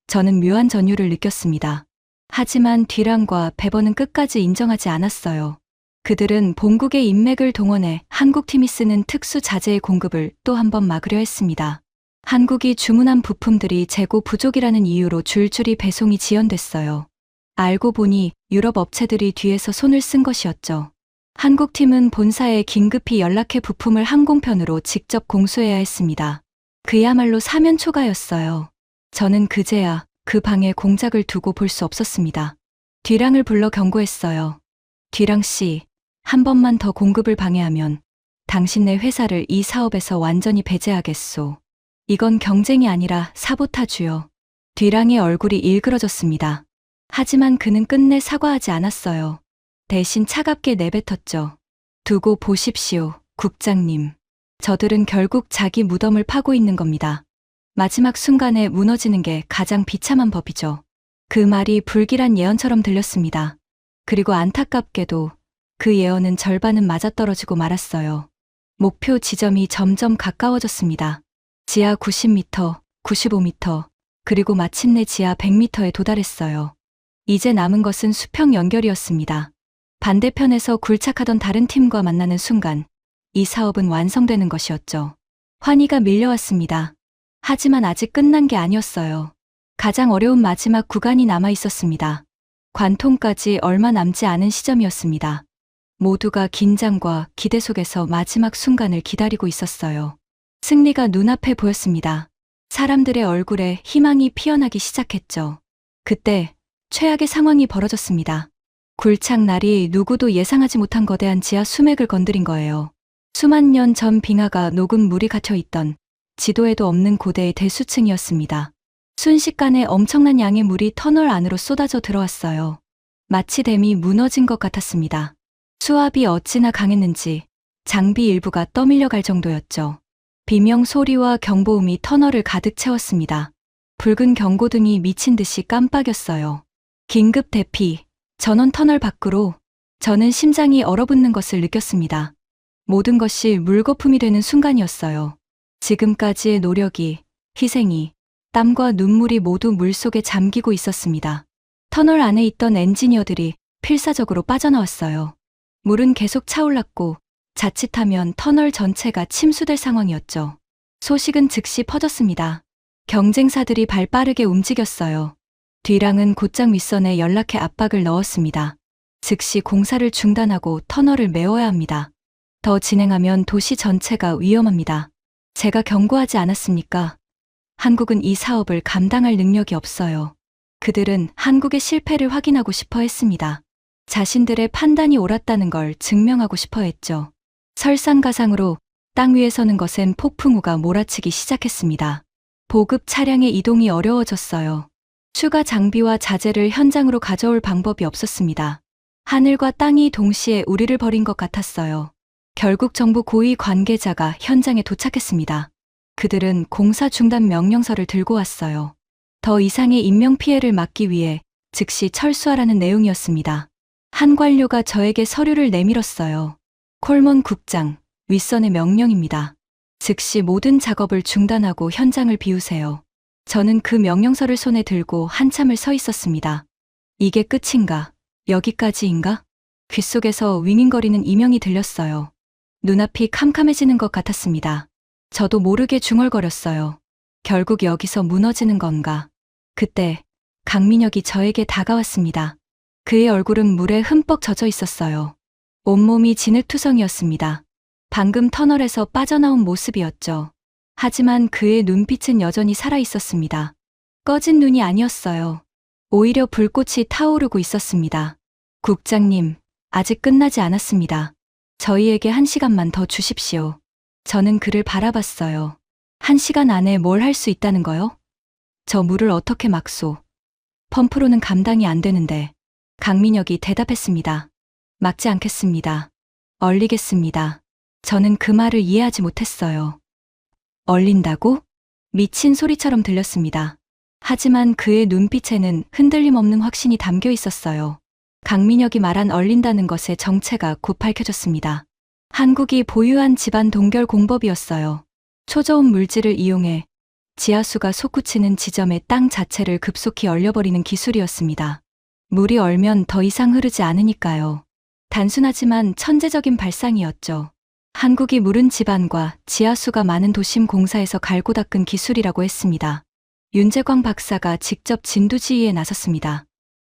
저는 묘한 전율을 느꼈습니다. 하지만 뒤랑과 베버는 끝까지 인정하지 않았어요. 그들은 본국의 인맥을 동원해 한국팀이 쓰는 특수 자재의 공급을 또 한 번 막으려 했습니다. 한국이 주문한 부품들이 재고 부족이라는 이유로 줄줄이 배송이 지연됐어요. 알고 보니 유럽 업체들이 뒤에서 손을 쓴 것이었죠. 한국팀은 본사에 긴급히 연락해 부품을 항공편으로 직접 공수해야 했습니다. 그야말로 사면 초가였어요. 저는 그제야 그 방에 공작을 두고 볼 수 없었습니다. 뒤랑을 불러 경고했어요. 뒤랑 씨, 한 번만 더 공급을 방해하면 당신네 회사를 이 사업에서 완전히 배제하겠소. 이건 경쟁이 아니라 사보타주요. 뒤랑의 얼굴이 일그러졌습니다. 하지만 그는 끝내 사과하지 않았어요. 대신 차갑게 내뱉었죠. 두고 보십시오, 국장님. 저들은 결국 자기 무덤을 파고 있는 겁니다. 마지막 순간에 무너지는 게 가장 비참한 법이죠. 그 말이 불길한 예언처럼 들렸습니다. 그리고 안타깝게도 그 예언은 절반은 맞아떨어지고 말았어요. 목표 지점이 점점 가까워졌습니다. 지하 90m, 95m, 그리고 마침내 지하 100m에 도달했어요. 이제 남은 것은 수평 연결이었습니다. 반대편에서 굴착하던 다른 팀과 만나는 순간 이 사업은 완성되는 것이었죠. 환희가 밀려왔습니다. 하지만 아직 끝난 게 아니었어요. 가장 어려운 마지막 구간이 남아 있었습니다. 관통까지 얼마 남지 않은 시점이었습니다. 모두가 긴장과 기대 속에서 마지막 순간을 기다리고 있었어요. 승리가 눈앞에 보였습니다. 사람들의 얼굴에 희망이 피어나기 시작했죠. 그때 최악의 상황이 벌어졌습니다. 굴착날이 누구도 예상하지 못한 거대한 지하 수맥을 건드린 거예요. 수만 년 전 빙하가 녹은 물이 갇혀 있던 지도에도 없는 고대의 대수층이었습니다. 순식간에 엄청난 양의 물이 터널 안으로 쏟아져 들어왔어요. 마치 댐이 무너진 것 같았습니다. 수압이 어찌나 강했는지 장비 일부가 떠밀려 갈 정도였죠. 비명 소리와 경보음이 터널을 가득 채웠습니다. 붉은 경고등이 미친 듯이 깜빡였어요. 긴급 대피, 전원 터널 밖으로. 저는 심장이 얼어붙는 것을 느꼈습니다. 모든 것이 물거품이 되는 순간이었어요. 지금까지의 노력이, 희생이, 땀과 눈물이 모두 물속에 잠기고 있었습니다. 터널 안에 있던 엔지니어들이 필사적으로 빠져나왔어요. 물은 계속 차올랐고 자칫하면 터널 전체가 침수될 상황이었죠. 소식은 즉시 퍼졌습니다. 경쟁사들이 발 빠르게 움직였어요. 뒤랑은 곧장 윗선에 연락해 압박을 넣었습니다. 즉시 공사를 중단하고 터널을 메워야 합니다. 더 진행하면 도시 전체가 위험합니다. 제가 경고하지 않았습니까? 한국은 이 사업을 감당할 능력이 없어요. 그들은 한국의 실패를 확인하고 싶어 했습니다. 자신들의 판단이 옳았다는 걸 증명하고 싶어 했죠. 설상가상으로 땅 위에 서는 것엔 폭풍우가 몰아치기 시작했습니다. 보급 차량의 이동이 어려워졌어요. 추가 장비와 자재를 현장으로 가져올 방법이 없었습니다. 하늘과 땅이 동시에 우리를 버린 것 같았어요. 결국 정부 고위 관계자가 현장에 도착했습니다. 그들은 공사 중단 명령서를 들고 왔어요. 더 이상의 인명피해를 막기 위해 즉시 철수하라는 내용이었습니다. 한 관료가 저에게 서류를 내밀었어요. 콜먼 국장, 윗선의 명령입니다. 즉시 모든 작업을 중단하고 현장을 비우세요. 저는 그 명령서를 손에 들고 한참을 서 있었습니다. 이게 끝인가? 여기까지인가? 귓속에서 윙윙거리는 이명이 들렸어요. 눈앞이 캄캄해지는 것 같았습니다. 저도 모르게 중얼거렸어요. 결국 여기서 무너지는 건가? 그때 강민혁이 저에게 다가왔습니다. 그의 얼굴은 물에 흠뻑 젖어 있었어요. 온몸이 진흙투성이었습니다. 방금 터널에서 빠져나온 모습이었죠. 하지만 그의 눈빛은 여전히 살아 있었습니다. 꺼진 눈이 아니었어요. 오히려 불꽃이 타오르고 있었습니다. 국장님, 아직 끝나지 않았습니다. 저희에게 1시간만 더 주십시오. 저는 그를 바라봤어요. 1시간 안에 뭘 할 수 있다는 거요? 저 물을 어떻게 막소? 펌프로는 감당이 안 되는데. 강민혁이 대답했습니다. 막지 않겠습니다. 얼리겠습니다. 저는 그 말을 이해하지 못했어요. 얼린다고? 미친 소리처럼 들렸습니다. 하지만 그의 눈빛에는 흔들림 없는 확신이 담겨 있었어요. 강민혁이 말한 얼린다는 것의 정체가 곧 밝혀졌습니다. 한국이 보유한 집안 동결 공법이었어요. 초저온 물질을 이용해 지하수가 솟구치는 지점의 땅 자체를 급속히 얼려버리는 기술이었습니다. 물이 얼면 더 이상 흐르지 않으니까요. 단순하지만 천재적인 발상이었죠. 한국이 무른 집안과 지하수가 많은 도심 공사에서 갈고 닦은 기술이라고 했습니다. 윤재광 박사가 직접 진두지휘에 나섰습니다.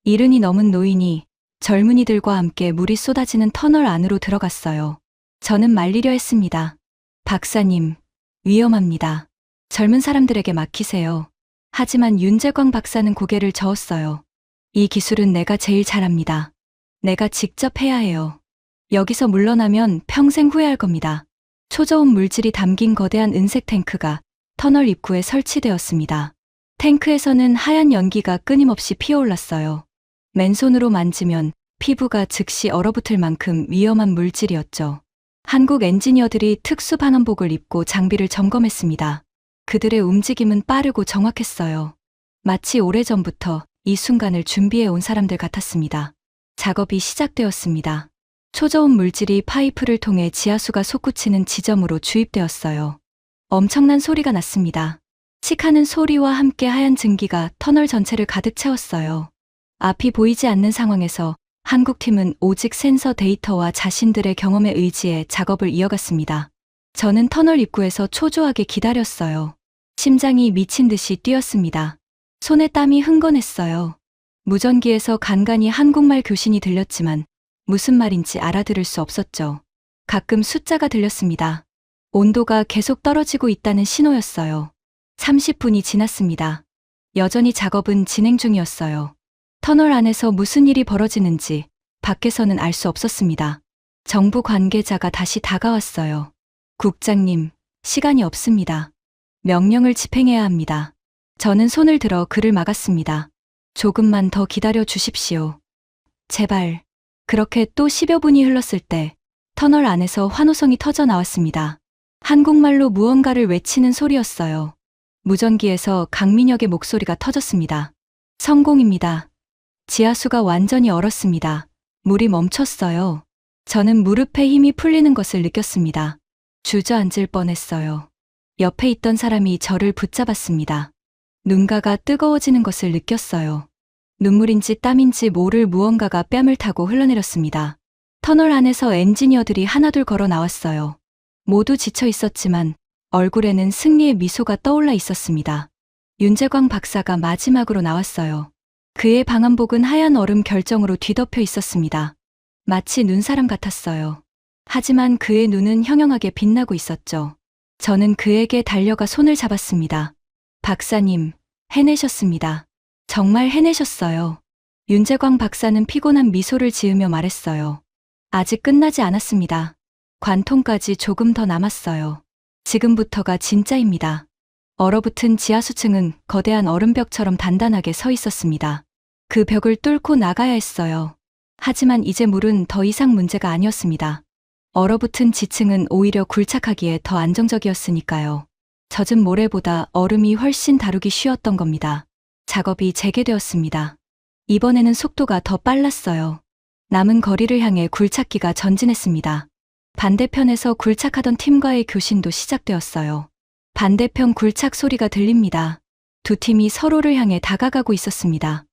70이 넘은 노인이 젊은이들과 함께 물이 쏟아지는 터널 안으로 들어갔어요. 저는 말리려 했습니다. 박사님, 위험합니다. 젊은 사람들에게 맡기세요. 하지만 윤재광 박사는 고개를 저었어요. 이 기술은 내가 제일 잘합니다. 내가 직접 해야 해요. 여기서 물러나면 평생 후회할 겁니다. 초저온 물질이 담긴 거대한 은색 탱크가 터널 입구에 설치되었습니다. 탱크에서는 하얀 연기가 끊임없이 피어올랐어요. 맨손으로 만지면 피부가 즉시 얼어붙을 만큼 위험한 물질이었죠. 한국 엔지니어들이 특수 방한복을 입고 장비를 점검했습니다. 그들의 움직임은 빠르고 정확했어요. 마치 오래전부터 이 순간을 준비해 온 사람들 같았습니다. 작업이 시작되었습니다. 초저온 물질이 파이프를 통해 지하수가 솟구치는 지점으로 주입되었어요. 엄청난 소리가 났습니다. 칙하는 소리와 함께 하얀 증기가 터널 전체를 가득 채웠어요. 앞이 보이지 않는 상황에서 한국팀은 오직 센서 데이터와 자신들의 경험에 의지해 작업을 이어갔습니다. 저는 터널 입구에서 초조하게 기다렸어요. 심장이 미친 듯이 뛰었습니다. 손에 땀이 흥건했어요. 무전기에서 간간히 한국말 교신이 들렸지만 무슨 말인지 알아들을 수 없었죠. 가끔 숫자가 들렸습니다. 온도가 계속 떨어지고 있다는 신호였어요. 30분이 지났습니다. 여전히 작업은 진행 중이었어요. 터널 안에서 무슨 일이 벌어지는지 밖에서는 알 수 없었습니다. 정부 관계자가 다시 다가왔어요. 국장님, 시간이 없습니다. 명령을 집행해야 합니다. 저는 손을 들어 그를 막았습니다. 조금만 더 기다려 주십시오. 제발. 그렇게 또 10여 분이 흘렀을 때 터널 안에서 환호성이 터져 나왔습니다. 한국말로 무언가를 외치는 소리였어요. 무전기에서 강민혁의 목소리가 터졌습니다. 성공입니다. 지하수가 완전히 얼었습니다. 물이 멈췄어요. 저는 무릎에 힘이 풀리는 것을 느꼈습니다. 주저앉을 뻔했어요. 옆에 있던 사람이 저를 붙잡았습니다. 눈가가 뜨거워지는 것을 느꼈어요. 눈물인지 땀인지 모를 무언가가 뺨을 타고 흘러내렸습니다. 터널 안에서 엔지니어들이 하나둘 걸어 나왔어요. 모두 지쳐 있었지만 얼굴에는 승리의 미소가 떠올라 있었습니다. 윤재광 박사가 마지막으로 나왔어요. 그의 방한복은 하얀 얼음 결정으로 뒤덮여 있었습니다. 마치 눈사람 같았어요. 하지만 그의 눈은 형형하게 빛나고 있었죠. 저는 그에게 달려가 손을 잡았습니다. 박사님, 해내셨습니다. 정말 해내셨어요. 윤재광 박사는 피곤한 미소를 지으며 말했어요. 아직 끝나지 않았습니다. 관통까지 조금 더 남았어요. 지금부터가 진짜입니다. 얼어붙은 지하수층은 거대한 얼음벽처럼 단단하게 서 있었습니다. 그 벽을 뚫고 나가야 했어요. 하지만 이제 물은 더 이상 문제가 아니었습니다. 얼어붙은 지층은 오히려 굴착하기에 더 안정적이었으니까요. 젖은 모래보다 얼음이 훨씬 다루기 쉬웠던 겁니다. 작업이 재개되었습니다. 이번에는 속도가 더 빨랐어요. 남은 거리를 향해 굴착기가 전진했습니다. 반대편에서 굴착하던 팀과의 교신도 시작되었어요. 반대편 굴착 소리가 들립니다. 두 팀이 서로를 향해 다가가고 있었습니다.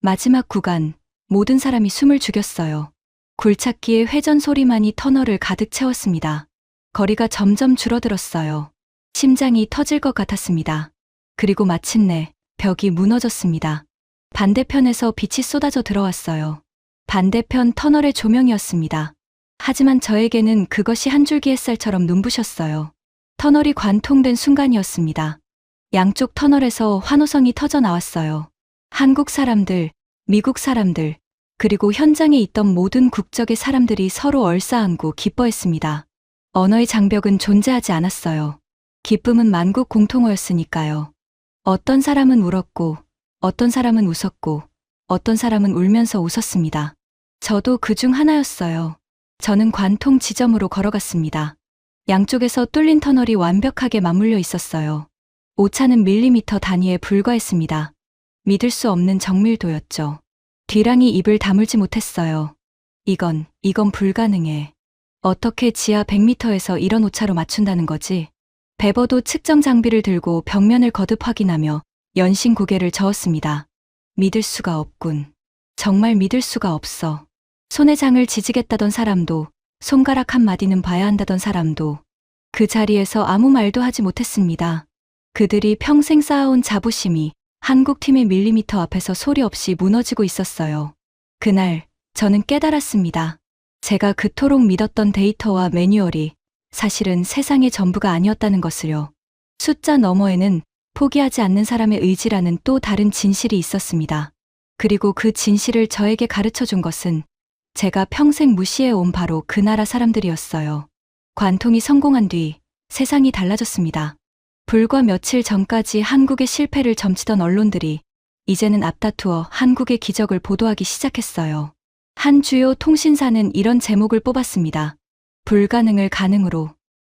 마지막 구간, 모든 사람이 숨을 죽였어요. 굴착기의 회전 소리만이 터널을 가득 채웠습니다. 거리가 점점 줄어들었어요. 심장이 터질 것 같았습니다. 그리고 마침내 벽이 무너졌습니다. 반대편에서 빛이 쏟아져 들어왔어요. 반대편 터널의 조명이었습니다. 하지만 저에게는 그것이 한 줄기 햇살처럼 눈부셨어요. 터널이 관통된 순간이었습니다. 양쪽 터널에서 환호성이 터져 나왔어요. 한국 사람들, 미국 사람들, 그리고 현장에 있던 모든 국적의 사람들이 서로 얼싸안고 기뻐했습니다. 언어의 장벽은 존재하지 않았어요. 기쁨은 만국 공통어였으니까요. 어떤 사람은 울었고, 어떤 사람은 웃었고, 어떤 사람은 울면서 웃었습니다. 저도 그중 하나였어요. 저는 관통 지점으로 걸어갔습니다. 양쪽에서 뚫린 터널이 완벽하게 맞물려 있었어요. 오차는 밀리미터 단위에 불과했습니다. 믿을 수 없는 정밀도였죠. 뒤랑이 입을 다물지 못했어요. 이건 불가능해. 어떻게 지하 100m에서 이런 오차로 맞춘다는 거지? 베버도 측정 장비를 들고 벽면을 거듭 확인하며 연신 고개를 저었습니다. 믿을 수가 없군. 정말 믿을 수가 없어. 손에 장을 지지겠다던 사람도, 손가락 한 마디는 봐야 한다던 사람도 그 자리에서 아무 말도 하지 못했습니다. 그들이 평생 쌓아온 자부심이 한국팀의 밀리미터 앞에서 소리 없이 무너지고 있었어요. 그날 저는 깨달았습니다. 제가 그토록 믿었던 데이터와 매뉴얼이 사실은 세상의 전부가 아니었다는 것을요. 숫자 너머에는 포기하지 않는 사람의 의지라는 또 다른 진실이 있었습니다. 그리고 그 진실을 저에게 가르쳐 준 것은 제가 평생 무시해온 바로 그 나라 사람들이었어요. 관통이 성공한 뒤 세상이 달라졌습니다. 불과 며칠 전까지 한국의 실패를 점치던 언론들이 이제는 앞다투어 한국의 기적을 보도하기 시작했어요. 한 주요 통신사는 이런 제목을 뽑았습니다. 불가능을 가능으로.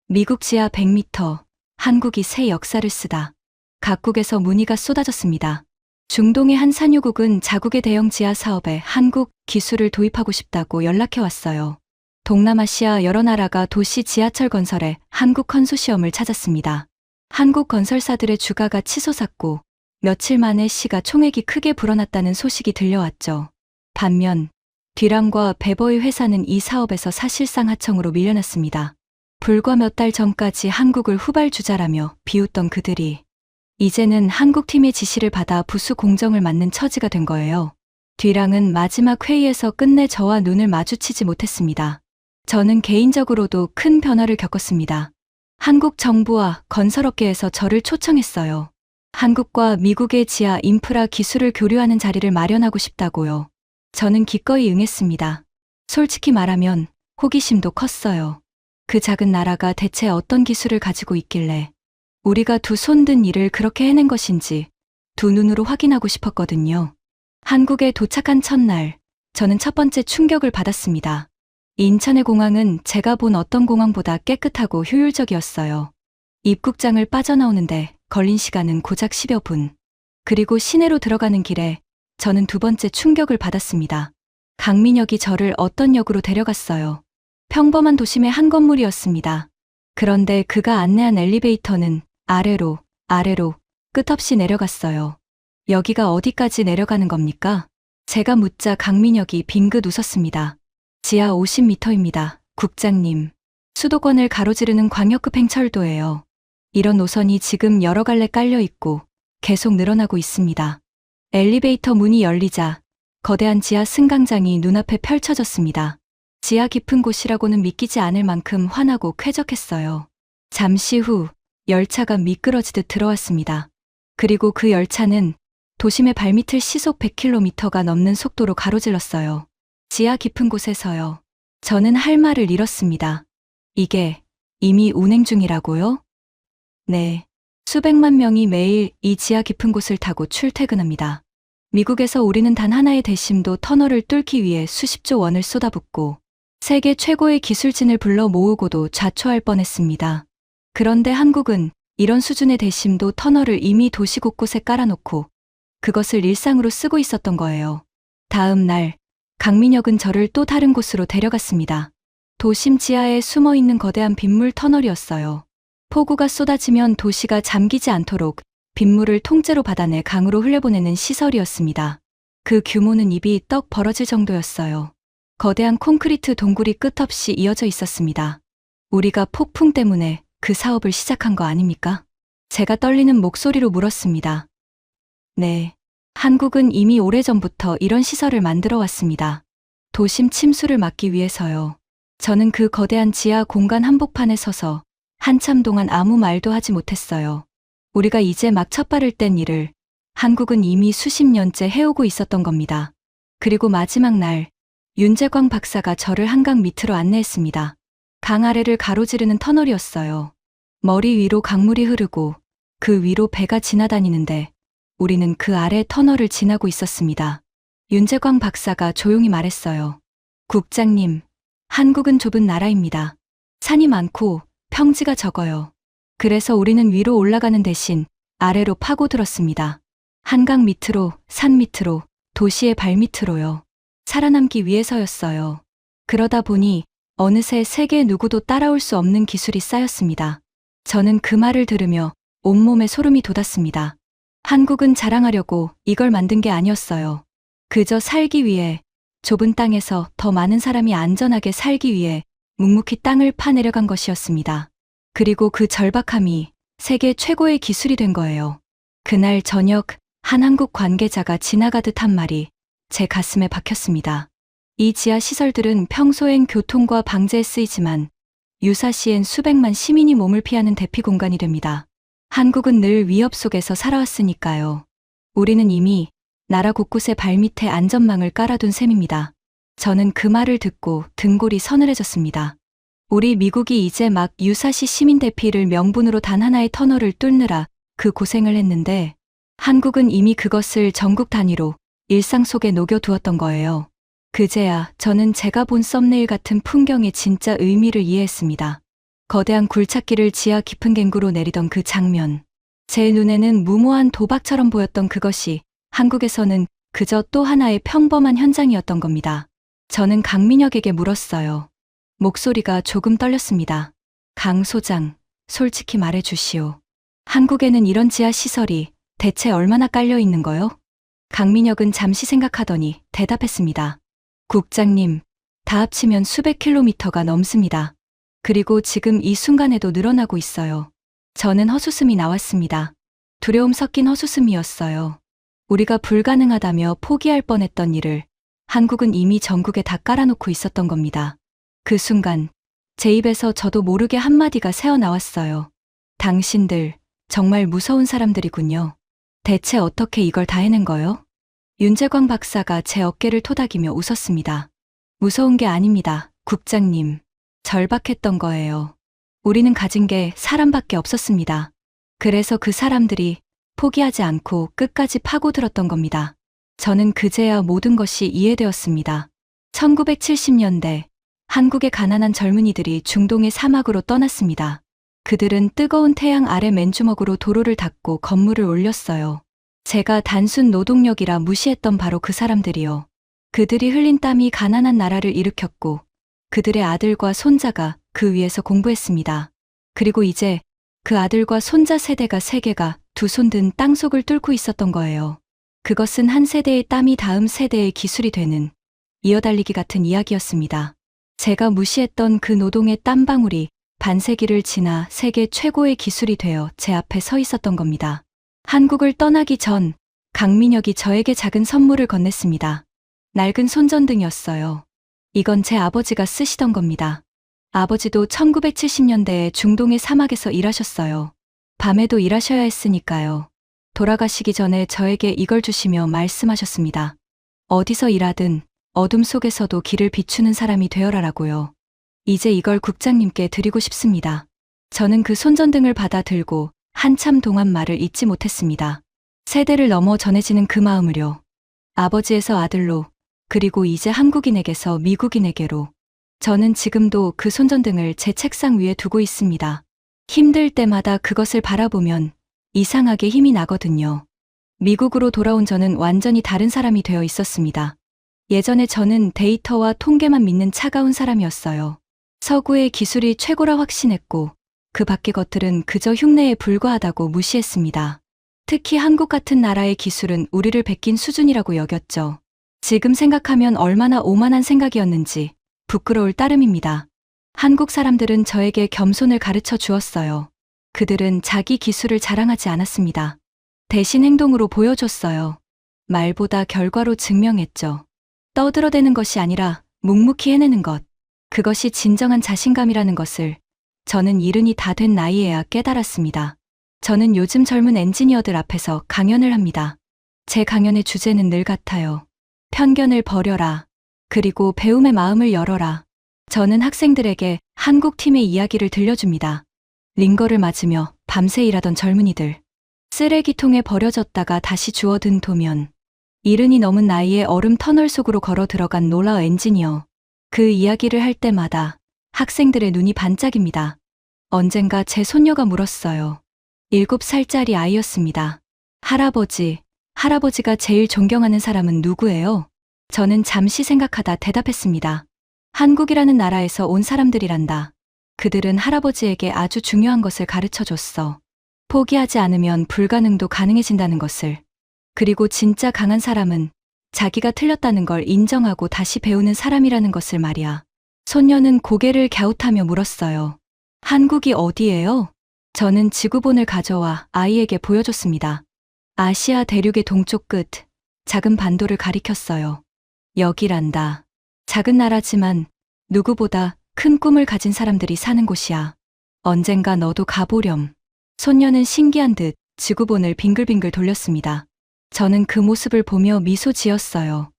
미국 지하 100m, 한국이 새 역사를 쓰다. 각국에서 문의가 쏟아졌습니다. 중동의 한 산유국은 자국의 대형 지하 사업에 한국 기술을 도입하고 싶다고 연락해 왔어요. 동남아시아 여러 나라가 도시 지하철 건설에 한국 컨소시엄을 찾았습니다. 한국 건설사들의 주가가 치솟았고 며칠 만에 시가총액이 크게 불어났다는 소식이 들려왔죠. 반면 뒤랑과 베버의 회사는 이 사업에서 사실상 하청으로 밀려났습니다. 불과 몇 달 전까지 한국을 후발주자라며 비웃던 그들이 이제는 한국팀의 지시를 받아 부수 공정을 맡는 처지가 된 거예요. 뒤랑은 마지막 회의에서 끝내 저와 눈을 마주치지 못했습니다. 저는 개인적으로도 큰 변화를 겪었습니다. 한국 정부와 건설업계에서 저를 초청했어요. 한국과 미국의 지하 인프라 기술을 교류하는 자리를 마련하고 싶다고요. 저는 기꺼이 응했습니다. 솔직히 말하면 호기심도 컸어요. 그 작은 나라가 대체 어떤 기술을 가지고 있길래 우리가 두 손 든 일을 그렇게 해낸 것인지 두 눈으로 확인하고 싶었거든요. 한국에 도착한 첫날, 저는 첫 번째 충격을 받았습니다. 인천의 공항은 제가 본 어떤 공항보다 깨끗하고 효율적이었어요. 입국장을 빠져나오는데 걸린 시간은 고작 10여 분. 그리고 시내로 들어가는 길에 저는 두 번째 충격을 받았습니다. 강민혁이 저를 어떤 역으로 데려갔어요. 평범한 도심의 한 건물이었습니다. 그런데 그가 안내한 엘리베이터는 아래로 끝없이 내려갔어요. 여기가 어디까지 내려가는 겁니까? 제가 묻자 강민혁이 빙긋 웃었습니다. 지하 50m입니다. 국장님. 수도권을 가로지르는 광역급 행철도예요. 이런 노선이 지금 여러 갈래 깔려 있고 계속 늘어나고 있습니다. 엘리베이터 문이 열리자 거대한 지하 승강장이 눈앞에 펼쳐졌습니다. 지하 깊은 곳이라고는 믿기지 않을 만큼 환하고 쾌적했어요. 잠시 후 열차가 미끄러지듯 들어왔습니다. 그리고 그 열차는 도심의 발밑을 시속 100km가 넘는 속도로 가로질렀어요. 지하 깊은 곳에서요. 저는 할 말을 잃었습니다. 이게 이미 운행 중이라고요? 네. 수백만 명이 매일 이 지하 깊은 곳을 타고 출퇴근합니다. 미국에서 우리는 단 하나의 대심도 터널을 뚫기 위해 수십조 원을 쏟아붓고 세계 최고의 기술진을 불러 모으고도 좌초할 뻔했습니다. 그런데 한국은 이런 수준의 대심도 터널을 이미 도시 곳곳에 깔아놓고 그것을 일상으로 쓰고 있었던 거예요. 다음 날 강민혁은 저를 또 다른 곳으로 데려갔습니다. 도심 지하에 숨어있는 거대한 빗물 터널이었어요. 폭우가 쏟아지면 도시가 잠기지 않도록 빗물을 통째로 받아내 강으로 흘려보내는 시설이었습니다. 그 규모는 입이 떡 벌어질 정도였어요. 거대한 콘크리트 동굴이 끝없이 이어져 있었습니다. 우리가 폭풍 때문에 그 사업을 시작한 거 아닙니까? 제가 떨리는 목소리로 물었습니다. 네. 한국은 이미 오래전부터 이런 시설을 만들어 왔습니다. 도심 침수를 막기 위해서요. 저는 그 거대한 지하 공간 한복판에 서서 한참 동안 아무 말도 하지 못했어요. 우리가 이제 막 첫발을 뗀 일을 한국은 이미 수십 년째 해오고 있었던 겁니다. 그리고 마지막 날 윤재광 박사가 저를 한강 밑으로 안내했습니다. 강 아래를 가로지르는 터널이었어요. 머리 위로 강물이 흐르고 그 위로 배가 지나다니는데 우리는 그 아래 터널을 지나고 있었습니다. 윤재광 박사가 조용히 말했어요. 국장님, 한국은 좁은 나라입니다. 산이 많고 평지가 적어요. 그래서 우리는 위로 올라가는 대신 아래로 파고들었습니다. 한강 밑으로, 산 밑으로, 도시의 발밑으로요. 살아남기 위해서였어요. 그러다 보니 어느새 세계 누구도 따라올 수 없는 기술이 쌓였습니다. 저는 그 말을 들으며 온몸에 소름이 돋았습니다. 한국은 자랑하려고 이걸 만든 게 아니었어요. 그저 살기 위해, 좁은 땅에서 더 많은 사람이 안전하게 살기 위해 묵묵히 땅을 파내려간 것이었습니다. 그리고 그 절박함이 세계 최고의 기술이 된 거예요. 그날 저녁 한 한국 관계자가 지나가듯 한 말이 제 가슴에 박혔습니다. 이 지하 시설들은 평소엔 교통과 방제에 쓰이지만 유사시엔 수백만 시민이 몸을 피하는 대피 공간이 됩니다. 한국은 늘 위협 속에서 살아왔으니까요. 우리는 이미 나라 곳곳에 발밑에 안전망을 깔아둔 셈입니다. 저는 그 말을 듣고 등골이 서늘해졌습니다. 우리 미국이 이제 막 유사시 시민 대피를 명분으로 단 하나의 터널을 뚫느라 그 고생을 했는데 한국은 이미 그것을 전국 단위로 일상 속에 녹여두었던 거예요. 그제야 저는 제가 본 썸네일 같은 풍경의 진짜 의미를 이해했습니다. 거대한 굴착기를 지하 깊은 갱구로 내리던 그 장면. 제 눈에는 무모한 도박처럼 보였던 그것이 한국에서는 그저 또 하나의 평범한 현장이었던 겁니다. 저는 강민혁에게 물었어요. 목소리가 조금 떨렸습니다. 강 소장, 솔직히 말해주시오. 한국에는 이런 지하 시설이 대체 얼마나 깔려 있는 거요? 강민혁은 잠시 생각하더니 대답했습니다. 국장님, 다 합치면 수백 킬로미터가 넘습니다. 그리고 지금 이 순간에도 늘어나고 있어요. 저는 헛웃음이 나왔습니다. 두려움 섞인 헛웃음이었어요. 우리가 불가능하다며 포기할 뻔했던 일을 한국은 이미 전국에 다 깔아놓고 있었던 겁니다. 그 순간 제 입에서 저도 모르게 한마디가 새어나왔어요. 당신들 정말 무서운 사람들이군요. 대체 어떻게 이걸 다 해낸 거요? 윤재광 박사가 제 어깨를 토닥이며 웃었습니다. 무서운 게 아닙니다, 국장님. 절박했던 거예요. 우리는 가진 게 사람밖에 없었습니다. 그래서 그 사람들이 포기하지 않고 끝까지 파고들었던 겁니다. 저는 그제야 모든 것이 이해되었습니다. 1970년대 한국의 가난한 젊은이들이 중동의 사막으로 떠났습니다. 그들은 뜨거운 태양 아래 맨주먹으로 도로를 닦고 건물을 올렸어요. 제가 단순 노동력이라 무시했던 바로 그 사람들이요. 그들이 흘린 땀이 가난한 나라를 일으켰고 그들의 아들과 손자가 그 위에서 공부했습니다. 그리고 이제 그 아들과 손자 세대가 세 개가 두 손 든 땅속을 뚫고 있었던 거예요. 그것은 한 세대의 땀이 다음 세대의 기술이 되는 이어달리기 같은 이야기였습니다. 제가 무시했던 그 노동의 땀방울이 반세기를 지나 세계 최고의 기술이 되어 제 앞에 서 있었던 겁니다. 한국을 떠나기 전 강민혁이 저에게 작은 선물을 건넸습니다. 낡은 손전등이었어요. 이건 제 아버지가 쓰시던 겁니다. 아버지도 1970년대에 중동의 사막에서 일하셨어요. 밤에도 일하셔야 했으니까요. 돌아가시기 전에 저에게 이걸 주시며 말씀하셨습니다. 어디서 일하든 어둠 속에서도 길을 비추는 사람이 되어라라고요. 이제 이걸 국장님께 드리고 싶습니다. 저는 그 손전등을 받아 들고 한참 동안 말을 잇지 못했습니다. 세대를 넘어 전해지는 그 마음을요. 아버지에서 아들로, 그리고 이제 한국인에게서 미국인에게로. 저는 지금도 그 손전등을 제 책상 위에 두고 있습니다. 힘들 때마다 그것을 바라보면 이상하게 힘이 나거든요. 미국으로 돌아온 저는 완전히 다른 사람이 되어 있었습니다. 예전에 저는 데이터와 통계만 믿는 차가운 사람이었어요. 서구의 기술이 최고라 확신했고 그 밖의 것들은 그저 흉내에 불과하다고 무시했습니다. 특히 한국 같은 나라의 기술은 우리를 베낀 수준이라고 여겼죠. 지금 생각하면 얼마나 오만한 생각이었는지 부끄러울 따름입니다. 한국 사람들은 저에게 겸손을 가르쳐 주었어요. 그들은 자기 기술을 자랑하지 않았습니다. 대신 행동으로 보여줬어요. 말보다 결과로 증명했죠. 떠들어대는 것이 아니라 묵묵히 해내는 것. 그것이 진정한 자신감이라는 것을 저는 이른이 다 된 나이에야 깨달았습니다. 저는 요즘 젊은 엔지니어들 앞에서 강연을 합니다. 제 강연의 주제는 늘 같아요. 편견을 버려라. 그리고 배움의 마음을 열어라. 저는 학생들에게 한국 팀의 이야기를 들려줍니다. 링거를 맞으며 밤새 일하던 젊은이들. 쓰레기통에 버려졌다가 다시 주워든 도면. 이른이 넘은 나이에 얼음 터널 속으로 걸어 들어간 놀라운 엔지니어. 그 이야기를 할 때마다 학생들의 눈이 반짝입니다. 언젠가 제 손녀가 물었어요. 7살짜리 아이였습니다. 할아버지가 제일 존경하는 사람은 누구예요? 저는 잠시 생각하다 대답했습니다. 한국이라는 나라에서 온 사람들이란다. 그들은 할아버지에게 아주 중요한 것을 가르쳐 줬어. 포기하지 않으면 불가능도 가능해진다는 것을. 그리고 진짜 강한 사람은 자기가 틀렸다는 걸 인정하고 다시 배우는 사람이라는 것을 말이야. 손녀는 고개를 갸웃하며 물었어요. 한국이 어디예요? 저는 지구본을 가져와 아이에게 보여줬습니다. 아시아 대륙의 동쪽 끝, 작은 반도를 가리켰어요. 여기란다. 작은 나라지만 누구보다 큰 꿈을 가진 사람들이 사는 곳이야. 언젠가 너도 가보렴. 손녀는 신기한 듯 지구본을 빙글빙글 돌렸습니다. 저는 그 모습을 보며 미소 지었어요.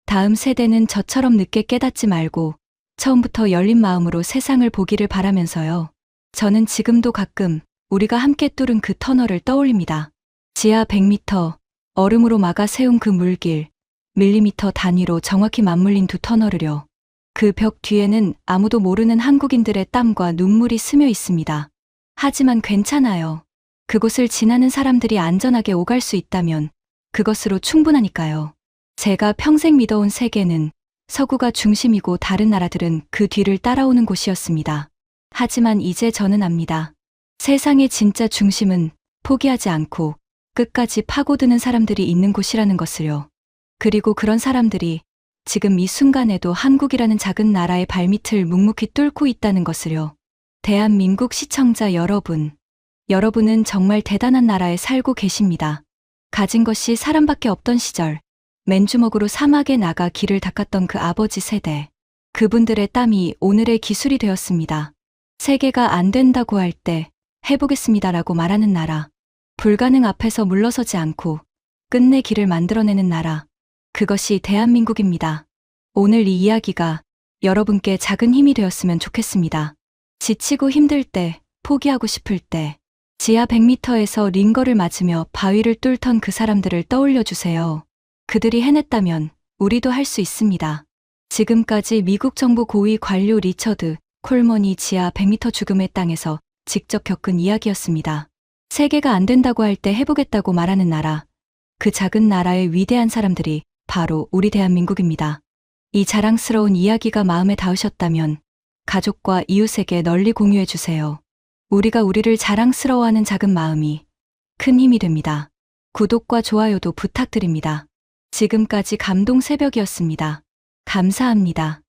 다음 세대는 저처럼 늦게 깨닫지 말고 처음부터 열린 마음으로 세상을 보기를 바라면서요. 저는 지금도 가끔 우리가 함께 뚫은 그 터널을 떠올립니다. 지하 100m, 얼음으로 막아 세운 그 물길, 밀리미터 단위로 정확히 맞물린 두 터널을요. 그 벽 뒤에는 아무도 모르는 한국인들의 땀과 눈물이 스며 있습니다. 하지만 괜찮아요. 그곳을 지나는 사람들이 안전하게 오갈 수 있다면 그것으로 충분하니까요. 제가 평생 믿어온 세계는 서구가 중심이고 다른 나라들은 그 뒤를 따라오는 곳이었습니다. 하지만 이제 저는 압니다. 세상의 진짜 중심은 포기하지 않고 끝까지 파고드는 사람들이 있는 곳이라는 것을요. 그리고 그런 사람들이 지금 이 순간에도 한국이라는 작은 나라의 발밑을 묵묵히 뚫고 있다는 것을요. 대한민국 시청자 여러분, 여러분은 정말 대단한 나라에 살고 계십니다. 가진 것이 사람밖에 없던 시절, 맨주먹으로 사막에 나가 길을 닦았던 그 아버지 세대. 그분들의 땀이 오늘의 기술이 되었습니다. 세계가 안 된다고 할 때 해보겠습니다라고 말하는 나라. 불가능 앞에서 물러서지 않고 끝내 길을 만들어내는 나라. 그것이 대한민국입니다. 오늘 이 이야기가 여러분께 작은 힘이 되었으면 좋겠습니다. 지치고 힘들 때, 포기하고 싶을 때, 지하 100m에서 링거를 맞으며 바위를 뚫던 그 사람들을 떠올려 주세요. 그들이 해냈다면 우리도 할 수 있습니다. 지금까지 미국 정부 고위 관료 리처드 콜먼이 지하 100m 죽음의 땅에서 직접 겪은 이야기였습니다. 세계가 안 된다고 할 때 해보겠다고 말하는 나라. 그 작은 나라의 위대한 사람들이 바로 우리 대한민국입니다. 이 자랑스러운 이야기가 마음에 닿으셨다면 가족과 이웃에게 널리 공유해 주세요. 우리가 우리를 자랑스러워하는 작은 마음이 큰 힘이 됩니다. 구독과 좋아요도 부탁드립니다. 지금까지 감동 새벽이었습니다. 감사합니다.